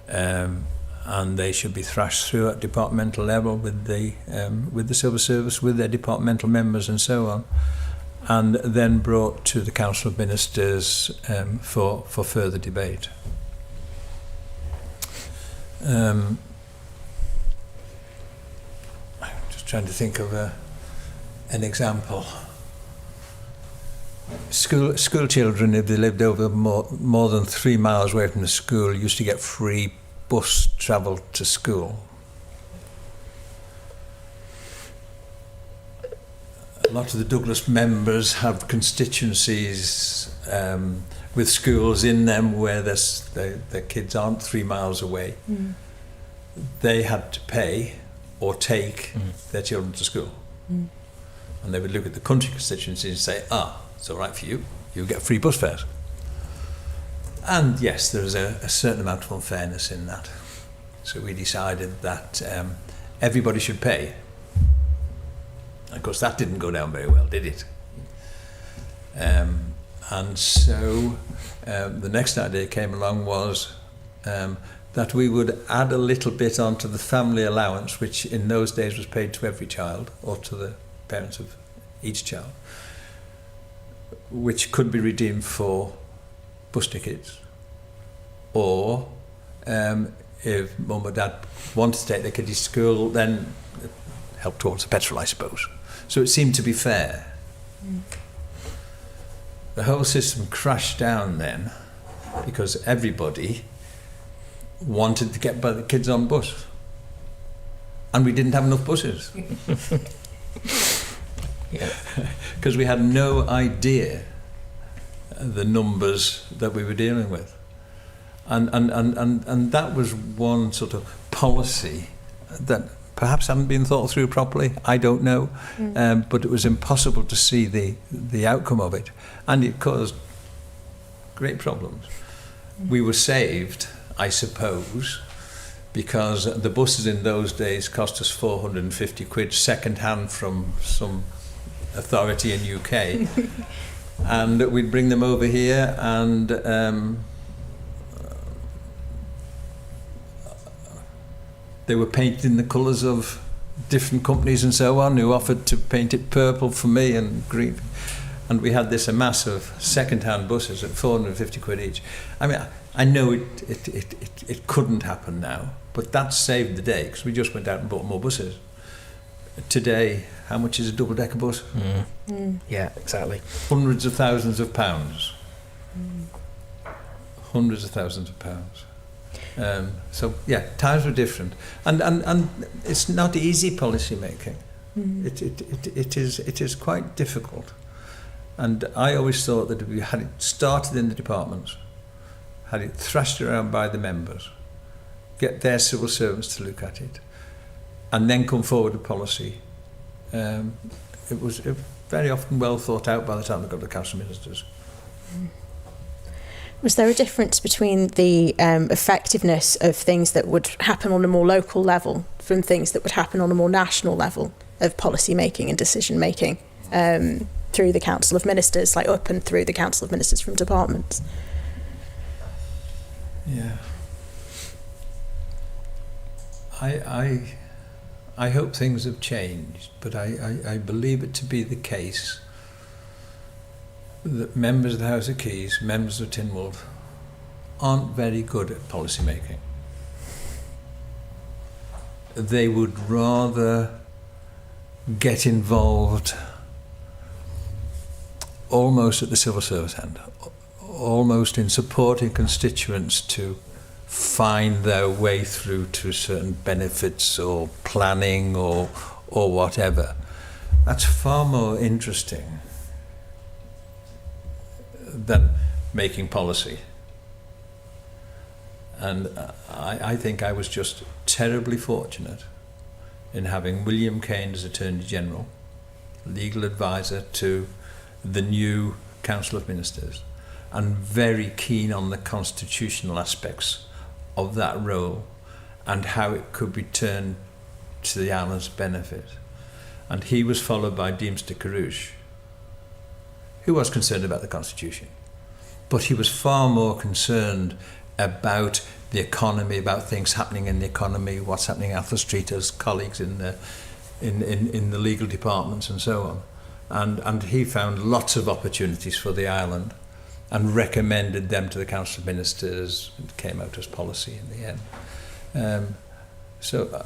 and they should be thrashed through at departmental level with the civil service, with their departmental members and so on, and then brought to the Council of Ministers for further debate. I'm just trying to think of an example. School children, if they lived over more than 3 miles away from the school, used to get free bus travel to school. A lot of the Douglas members have constituencies with schools in them where their kids aren't 3 miles away. Mm. They had to pay or take their children to school. Mm. And they would look at the country constituencies and say, it's all right for you, you get free bus fares. And yes, there is a certain amount of unfairness in that. So we decided that everybody should pay. Of course, that didn't go down very well, did it? And so the next idea came along was that we would add a little bit onto the family allowance, which in those days was paid to every child, or to the parents of each child, which could be redeemed for bus tickets, or if mum or dad wanted to take their kids to school, then help towards the petrol, I suppose. So it seemed to be fair. Mm. The whole system crashed down then because everybody wanted to get the kids on bus, and we didn't have enough buses. Because we had no idea the numbers that we were dealing with, and that was one sort of policy that perhaps hadn't been thought through properly. I don't know, but it was impossible to see the outcome of it, and it caused great problems. We were saved, I suppose, because the buses in those days cost us 450 quid second hand from some authority in UK, and we'd bring them over here, and they were painted in the colours of different companies and so on, who offered to paint it purple for me and green, and we had this amass of second-hand buses at 450 quid each. I mean, I know it couldn't happen now, but that saved the day, because we just went out and bought more buses. Today, how much is a double-decker bus? Yeah, exactly. Hundreds of thousands of pounds. Hundreds of thousands of pounds. So yeah, times were different, and it's not easy policy making. It is quite difficult, and I always thought that if we had it started in the departments, had it thrashed around by the members, get their civil servants to look at it, and then come forward with policy. It was very often well thought out by the time they got to the Council of Ministers. Was there a difference between the effectiveness of things that would happen on a more local level from things that would happen on a more national level of policy making and decision making? through the Council of Ministers, like up and through the Council of Ministers from departments. Yeah. I hope things have changed, but I believe it to be the case that members of the House of Keys, members of Tynwald, aren't very good at policy making. They would rather get involved almost at the civil service end, almost in supporting constituents to find their way through to certain benefits or planning or whatever. That's far more interesting than making policy. And I think I was just terribly fortunate in having William Kane as Attorney General, legal advisor to the new Council of Ministers, and very keen on the constitutional aspects of that role and how it could be turned to the island's benefit. And he was followed by Deemster Carrouche, who was concerned about the Constitution, but he was far more concerned about the economy, about things happening in the economy, what's happening at Arthur Street as colleagues in the legal departments and so on. And he found lots of opportunities for the island and recommended them to the Council of Ministers. It came out as policy in the end. So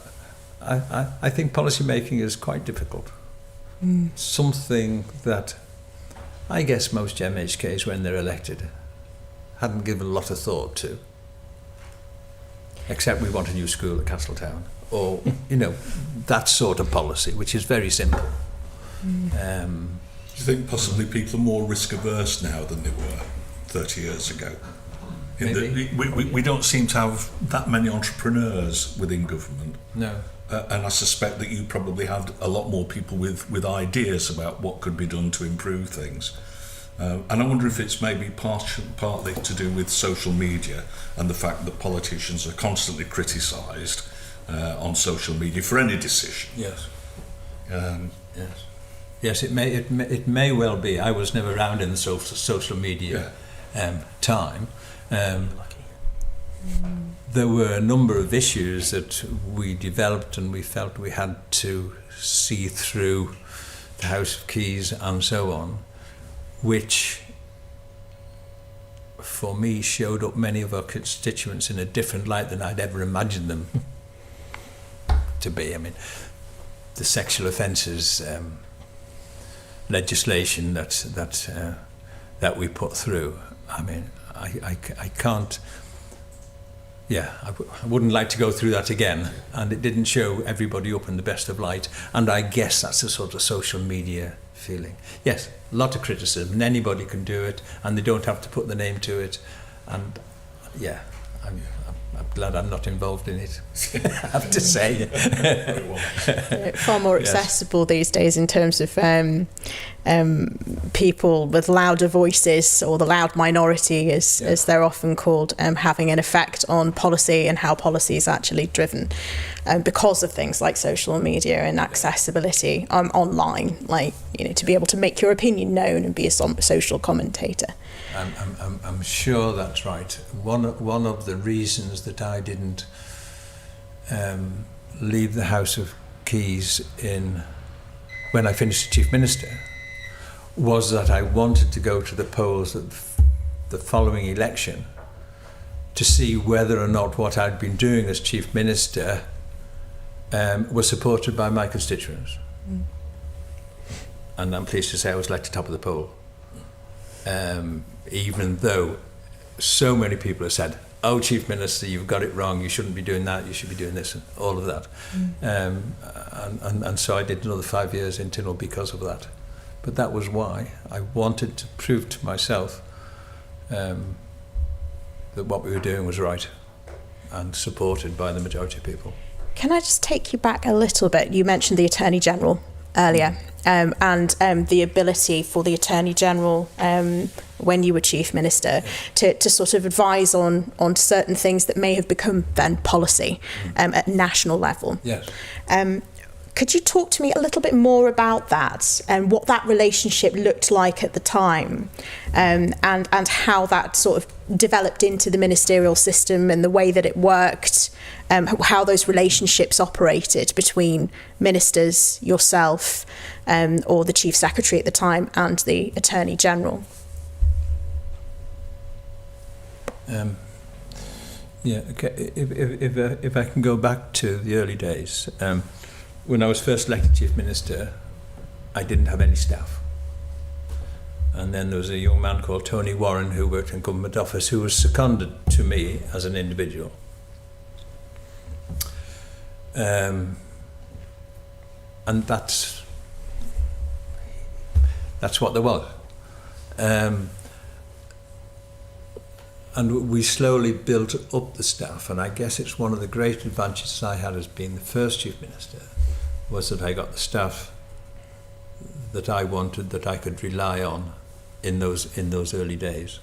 I think policy making is quite difficult. Something that I guess most MHKs, when they're elected, hadn't given a lot of thought to. Except we want a new school at Castletown, or that sort of policy, which is very simple. Do you think possibly people are more risk averse now than they were 30 years ago? We don't seem to have that many entrepreneurs within government. No. And I suspect that you probably had a lot more people with ideas about what could be done to improve things. And I wonder if it's maybe partly to do with social media and the fact that politicians are constantly criticised on social media for any decision. Yes. Yes, it may well be. I was never around in the social media time. There were a number of issues that we developed and we felt we had to see through the House of Keys and so on, which for me showed up many of our constituents in a different light than I'd ever imagined them to be. I mean, the sexual offences legislation that we put through, I mean, I can't. Yeah, I wouldn't like to go through that again, and it didn't show everybody up in the best of light, and I guess that's the sort of social media feeling. Yes, a lot of criticism, and anybody can do it, and they don't have to put the name to it, and yeah, I'm glad I'm not involved in it, I have to say. Far more accessible these days in terms of people with louder voices, or the loud minority as they're often called, having an effect on policy and how policy is actually driven because of things like social media and accessibility online, like to be able to make your opinion known and be a social commentator. I'm sure that's right. One of the reasons that I didn't leave the House of Keys when I finished as Chief Minister was that I wanted to go to the polls at the following election to see whether or not what I'd been doing as Chief Minister was supported by my constituents. And I'm pleased to say I was elected top of the poll. Even though so many people have said, "Oh, Chief Minister, you've got it wrong, you shouldn't be doing that, you should be doing this," and all of that. And so I did another 5 years in Tynwald because of that. But that was why I wanted to prove to myself that what we were doing was right and supported by the majority of people. Can I just take you back a little bit? You mentioned the Attorney General earlier, and the ability for the Attorney General, when you were Chief Minister, to sort of advise on certain things that may have become then policy at national level. Yes. Could you talk to me a little bit more about that and what that relationship looked like at the time, and how that sort of developed into the ministerial system and the way that it worked, how those relationships operated between ministers, yourself, or the Chief Secretary at the time, and the Attorney General? Okay. If I can go back to the early days, when I was first elected Chief Minister, I didn't have any staff. And then there was a young man called Tony Warren who worked in Government Office who was seconded to me as an individual. And that's what there was. And we slowly built up the staff, and I guess it's one of the great advantages I had as being the first Chief Minister, was that I got the staff that I wanted, that I could rely on in those early days.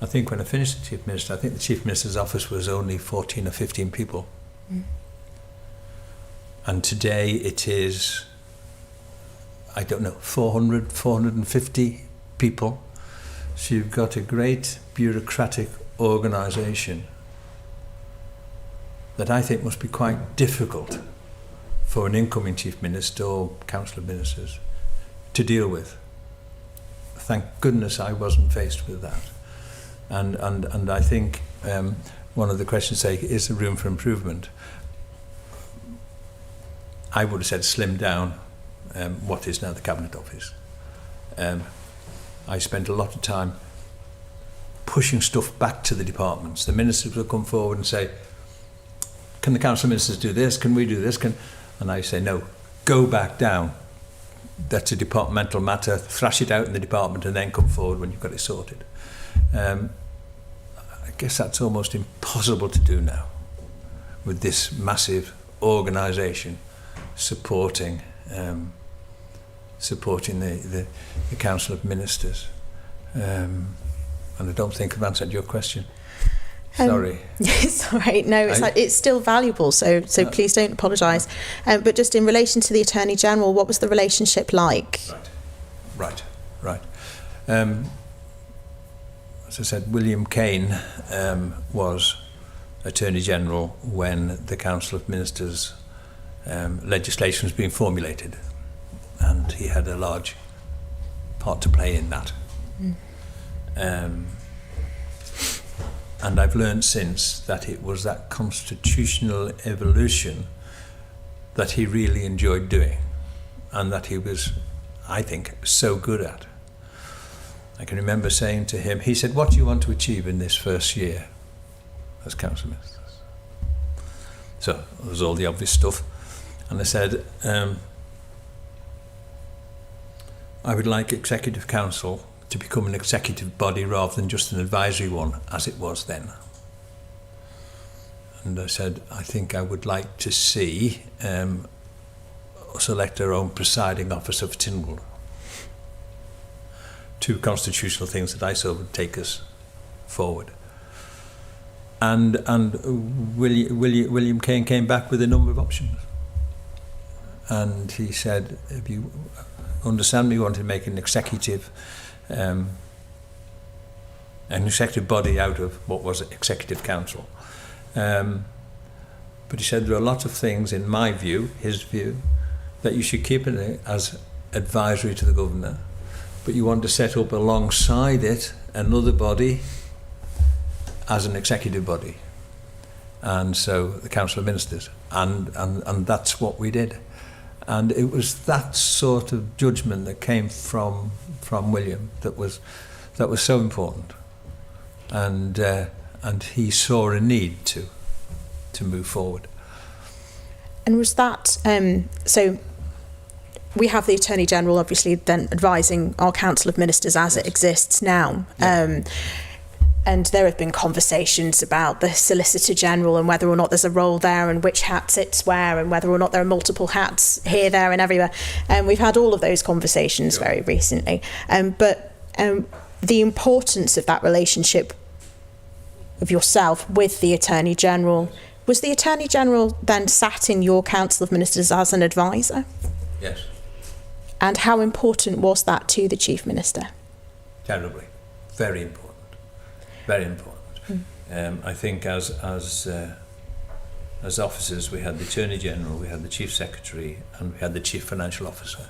I think when I finished as Chief Minister, I think the Chief Minister's office was only 14 or 15 people. And today it is, I don't know, 400, 450 people. So you've got a great bureaucratic organisation that I think must be quite difficult for an incoming Chief Minister or Council of Ministers to deal with. Thank goodness I wasn't faced with that. And I think one of the questions is there room for improvement? I would have said slim down what is now the Cabinet Office. I spent a lot of time pushing stuff back to the departments. The ministers would come forward and say, can the Council of Ministers do this? Can we do this? And I say, no, go back down. That's a departmental matter. Thrash it out in the department and then come forward when you've got it sorted. I guess that's almost impossible to do now with this massive organisation supporting the Council of Ministers. And I don't think I've answered your question. Sorry. It's all right. No, it's still valuable, so please don't apologise. But just in relation to the Attorney General, what was the relationship like? Right. As I said, William Kane was Attorney General when the Council of Ministers legislation was being formulated, and he had a large part to play in that. And I've learned since that it was that constitutional evolution that he really enjoyed doing, and that he was, I think, so good at. I can remember saying to him, he said, what do you want to achieve in this first year as Council of Ministers? So there was all the obvious stuff. And I said, I would like Executive Council to become an executive body rather than just an advisory one, as it was then. And I said, I think I would like to see us elect our own presiding officer for Tynwald. Two constitutional things that I saw would take us forward. And William Kane came back with a number of options. And he said, if you understand me, you want to make an executive body out of what was Executive Council. But he said there are a lot of things, in my view, his view, that you should keep it as advisory to the governor, but you want to set up alongside it another body as an executive body. And so the Council of Ministers. And that's what we did. And it was that sort of judgment that came from William that was so important, and he saw a need to move forward. And was that so? We have the Attorney General obviously then advising our Council of Ministers as it exists now. Yeah. And there have been conversations about the Solicitor General and whether or not there's a role there and which hat sits where and whether or not there are multiple hats here, there and everywhere. And we've had all of those conversations very recently. But the importance of that relationship of yourself with the Attorney General Was the Attorney General then sat in your Council of Ministers as an advisor? Yes, And how important was that to the Chief Minister? terribly. Very important. Very important. I think as officers, we had the Attorney General, we had the Chief Secretary, and we had the Chief Financial Officer,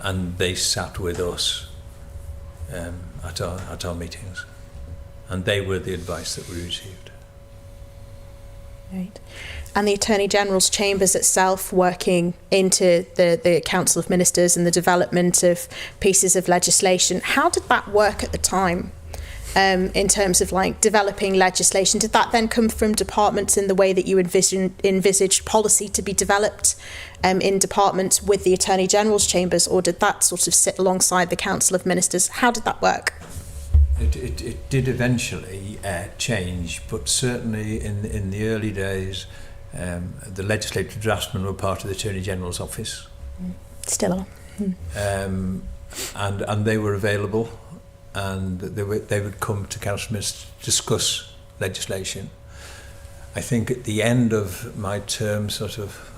and they sat with us at our meetings, and they were the advice that we received. Right. And the Attorney General's chambers itself working into the Council of Ministers and the development of pieces of legislation. How did that work at the time in terms of like developing legislation? Did that then come from departments in the way that you envisaged policy to be developed in departments with the Attorney General's chambers, or did that sort of sit alongside the Council of Ministers? How did that work? It did eventually change, but certainly in the early days, the legislative draftsmen were part of the Attorney General's office. Still are. And they were available, and they would come to council ministers to discuss legislation. I think at the end of my term, sort of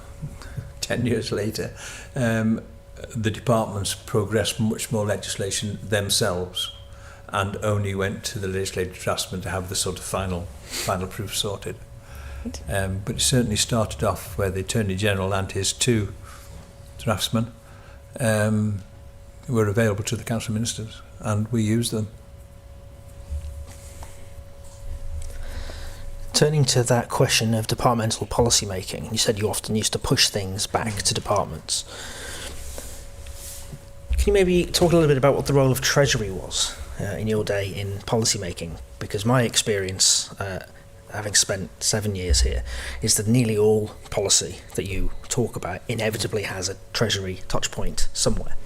10 years later, the departments progressed much more legislation themselves, and only went to the legislative draftsman to have the sort of final proof sorted. But it certainly started off where the Attorney General and his two draftsmen were available to the council ministers, and we used them. Turning to that question of departmental policy making, you said you often used to push things back to departments. Can you maybe talk a little bit about what the role of Treasury was in your day in policy making? Because my experience, having spent 7 years here, is that nearly all policy that you talk about inevitably has a Treasury touch point somewhere,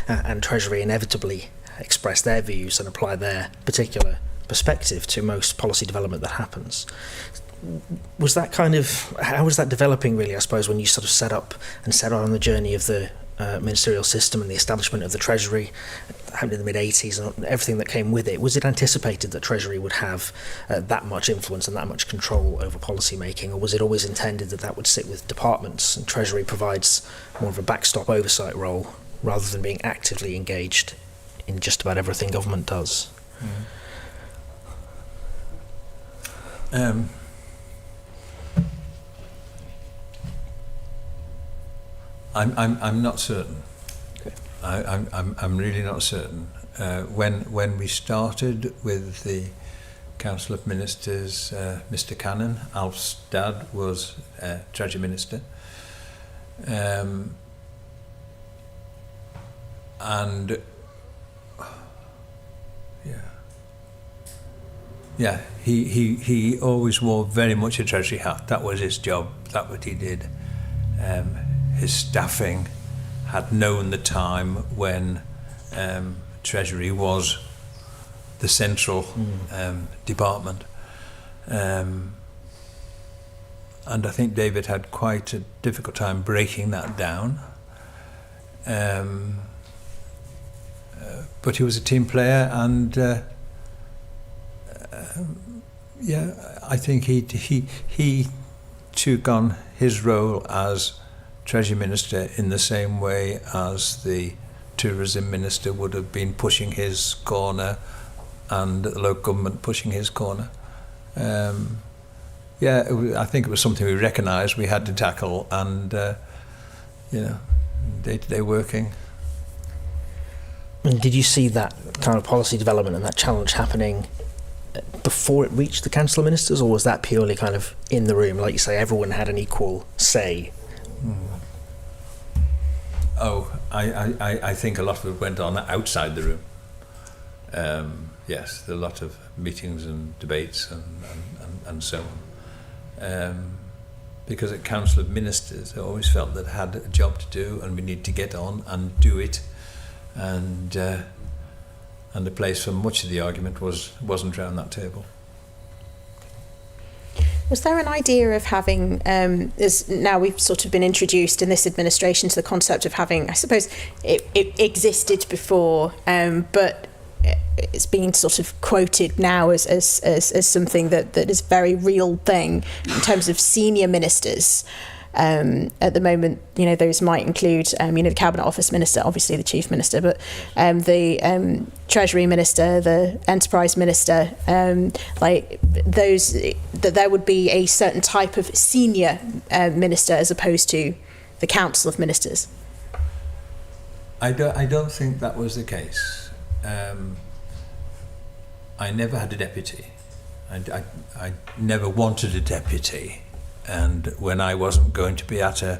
and Treasury inevitably express their views and apply their particular perspective to most policy development that happens. Was that how was that developing really, I suppose, when you sort of set out on the journey of the ministerial system and the establishment of the Treasury, happened in the mid-80s, and everything that came with it? Was it anticipated that Treasury would have that much influence and that much control over policy making, or was it always intended that would sit with departments and Treasury provides more of a backstop oversight role rather than being actively engaged in just about everything government does? I'm not certain. Okay. I'm really not certain. When we started with the Council of Ministers, Mr. Cannon, Alf's dad, was Treasury Minister, and he always wore very much a Treasury hat. That was his job. That's what he did. His staffing had known the time when Treasury was the central department. And I think David had quite a difficult time breaking that down. But he was a team player, and I think he took on his role as Treasury Minister in the same way as the Tourism Minister would have been pushing his corner and the local government pushing his corner. I think it was something we recognised we had to tackle, and day-to-day working. And did you see that kind of policy development and that challenge happening before it reached the Council of Ministers, or was that purely kind of in the room, like you say, everyone had an equal say? I think a lot of it went on outside the room. Yes, there were a lot of meetings and debates and so on. Because at Council of Ministers, I always felt that I had a job to do, and we need to get on and do it. And the place for much of the argument wasn't around that table. Was there an idea of having, as now we've sort of been introduced in this administration to the concept of having, I suppose it existed before, but it's being sort of quoted now as something that is a very real thing in terms of senior ministers. At the moment, those might include, the Cabinet Office Minister, obviously the Chief Minister, but the Treasury Minister, the Enterprise Minister, like those, that there would be a certain type of senior minister as opposed to the Council of Ministers. I don't think that was the case. I never had a deputy. I never wanted a deputy. And when I wasn't going to be at a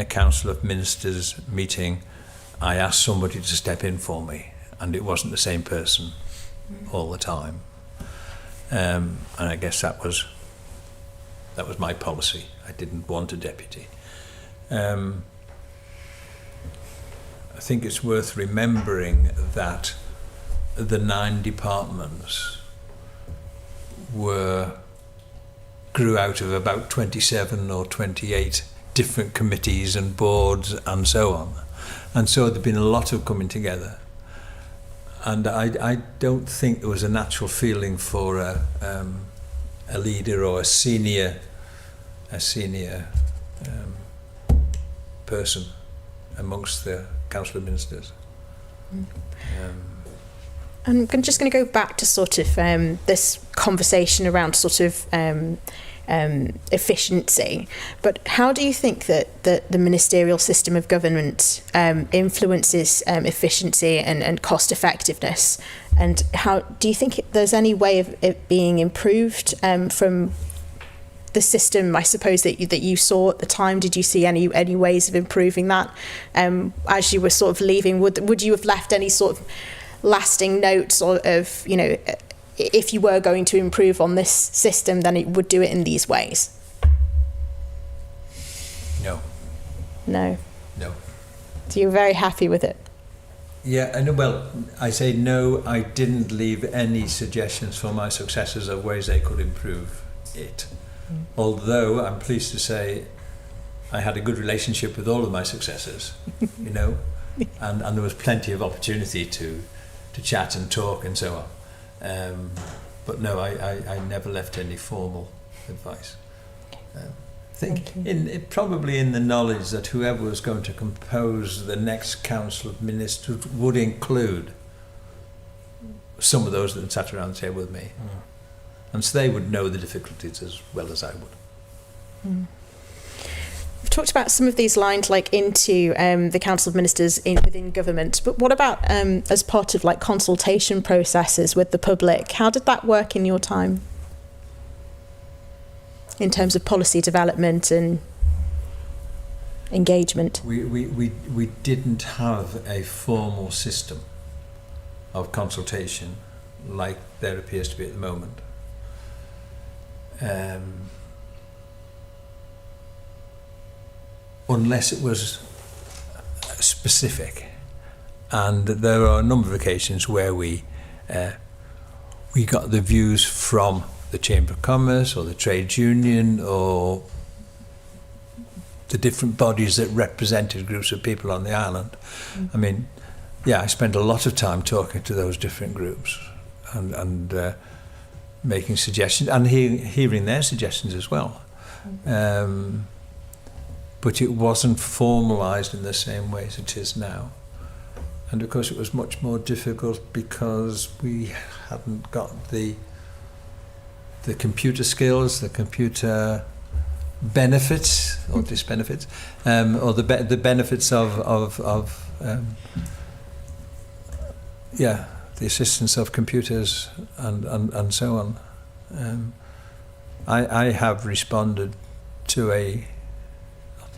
Council of Ministers meeting, I asked somebody to step in for me, and it wasn't the same person all the time. And I guess that was my policy. I didn't want a deputy. I think it's worth remembering that the 9 departments grew out of about 27 or 28 different committees and boards and so on. And so there'd been a lot of coming together. And I don't think there was a natural feeling for a leader or a senior person amongst the Council of Ministers. I'm just going to go back to sort of this conversation around sort of efficiency. But how do you think that the ministerial system of government influences efficiency and cost effectiveness? And how do you think there's any way of it being improved from the system, I suppose, that you saw at the time? Did you see any ways of improving that as you were sort of leaving? Would you have left any sort of lasting notes of, if you were going to improve on this system, then it would do it in these ways? No. So you're very happy with it? Yeah, and well, I say no, I didn't leave any suggestions for my successors of ways they could improve it. Although I'm pleased to say I had a good relationship with all of my successors, and there was plenty of opportunity to chat and talk and so on. But no, I never left any formal advice. I think probably in the knowledge that whoever was going to compose the next Council of Ministers would include some of those that sat around the table with me. And so they would know the difficulties as well as I would. We've talked about some of these lines like into the Council of Ministers within government, but what about as part of like consultation processes with the public? How did that work in your time in terms of policy development and engagement? We didn't have a formal system of consultation like there appears to be at the moment. Unless it was specific, and there are a number of occasions where we got the views from the Chamber of Commerce or the trade union or the different bodies that represented groups of people on the island. I mean, I spent a lot of time talking to those different groups and making suggestions and hearing their suggestions as well. But it wasn't formalised in the same way as it is now. And of course it was much more difficult because we hadn't got the computer skills, the computer benefits or disbenefits, or the benefits of the assistance of computers and so on. I have responded to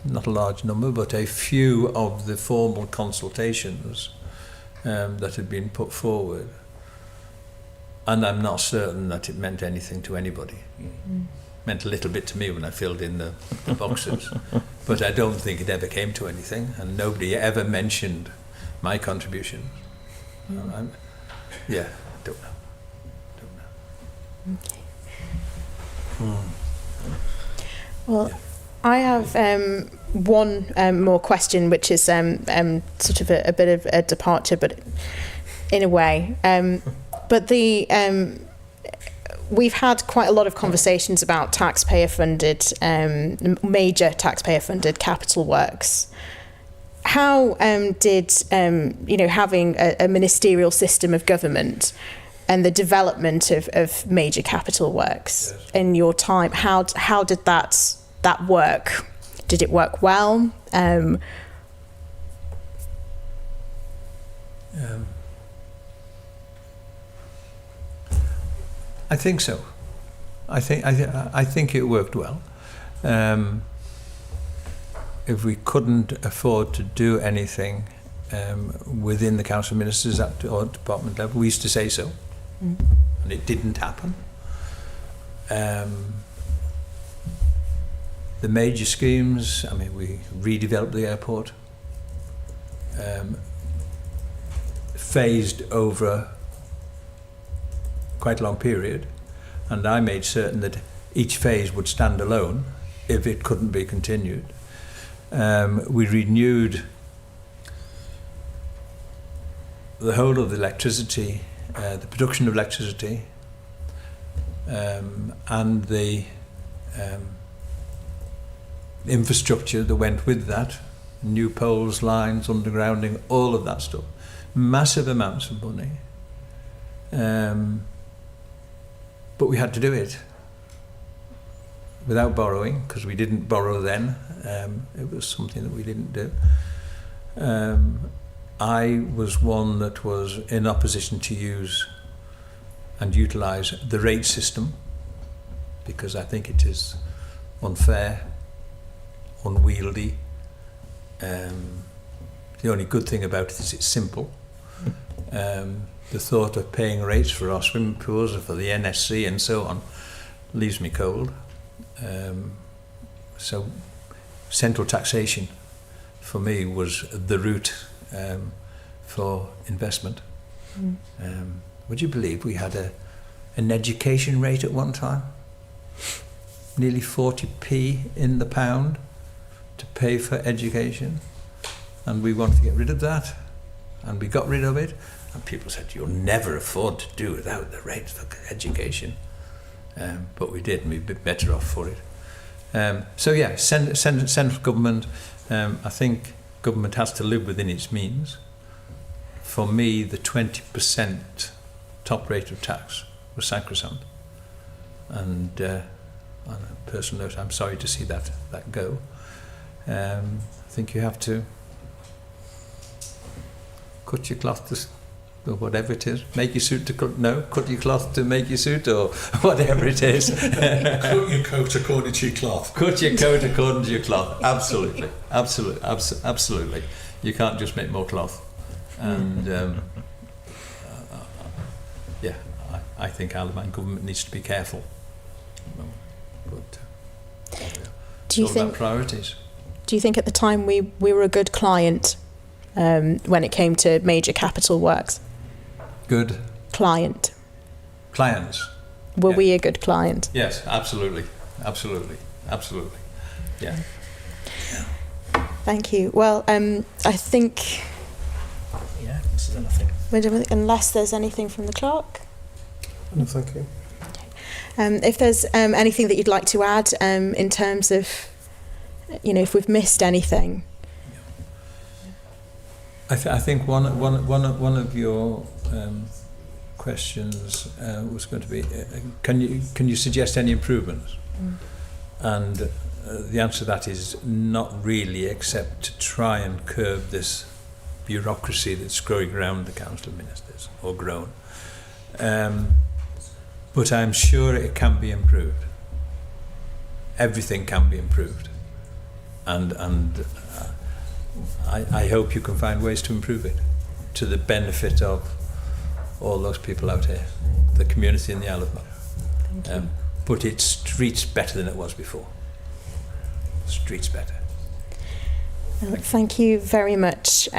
not a large number, but a few of the formal consultations that had been put forward. And I'm not certain that it meant anything to anybody. It meant a little bit to me when I filled in the boxes. But I don't think it ever came to anything, and nobody ever mentioned my contribution. Don't know. Okay. Well, I have one more question, which is sort of a bit of a departure, but in a way. But we've had quite a lot of conversations about taxpayer-funded, major taxpayer-funded capital works. How did having a ministerial system of government and the development of major capital works in your time, how did that work? Did it work well? I think so. I think it worked well. If we couldn't afford to do anything within the Council of Ministers or department level, we used to say so, and it didn't happen. The major schemes, I mean, we redeveloped the airport, phased over quite a long period, and I made certain that each phase would stand alone if it couldn't be continued. We renewed the whole of the electricity, the production of electricity, and the infrastructure that went with that, new poles, lines, undergrounding, all of that stuff. Massive amounts of money. But we had to do it without borrowing, because we didn't borrow then. It was something that we didn't do. I was one that was in opposition to use and utilise the rate system, because I think it is unfair, unwieldy. The only good thing about it is it's simple. The thought of paying rates for our swimming pools or for the NSC and so on leaves me cold. So central taxation for me was the route for investment. Would you believe we had an education rate at one time? Nearly 40p in the pound to pay for education, and we wanted to get rid of that, and we got rid of it, and people said you'll never afford to do without the rates for education, but we did, and we'd be better off for it. So yeah, central government, I think government has to live within its means. For me, the 20% top rate of tax was sacrosanct, and on a personal note, I'm sorry to see that go. I think you have to cut your cloth to, or whatever it is, make your suit to cut. No, cut your cloth to make your suit, or whatever it is. Cut your coat according to your cloth. Cut your coat according to your cloth. Absolutely, absolutely. You can't just make more cloth. And yeah, I think Isle of Man government needs to be careful. But do you think priorities? Do you think at the time we were a good client when it came to major capital works? Good clients. Yeah. Were we a good client? Yes, absolutely. Yeah. Thank you. Well, I think. Yeah, this is anything. Unless there's anything from the clerk. No, thank you. If there's anything that you'd like to add in terms of, if we've missed anything. I think one of your questions was going to be, can you suggest any improvements? And the answer to that is not really, except to try and curb this bureaucracy that's growing around the Council of Ministers, or grown. But I'm sure it can be improved. Everything can be improved, and I hope you can find ways to improve it to the benefit of all those people out here, the community in the Isle of Man. Thank you. But it's streets better than it was before. Streets better. Thank you very much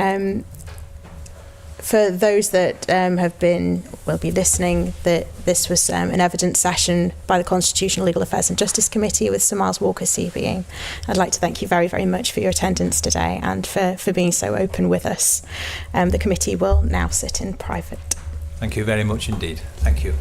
For those that will be listening, that this was an evidence session by the Constitutional Legal Affairs and Justice Committee with Sir Miles Walker CBE. I'd like to thank you very, very much for your attendance today and for being so open with us. The committee will now sit in private. Thank you very much indeed. Thank you.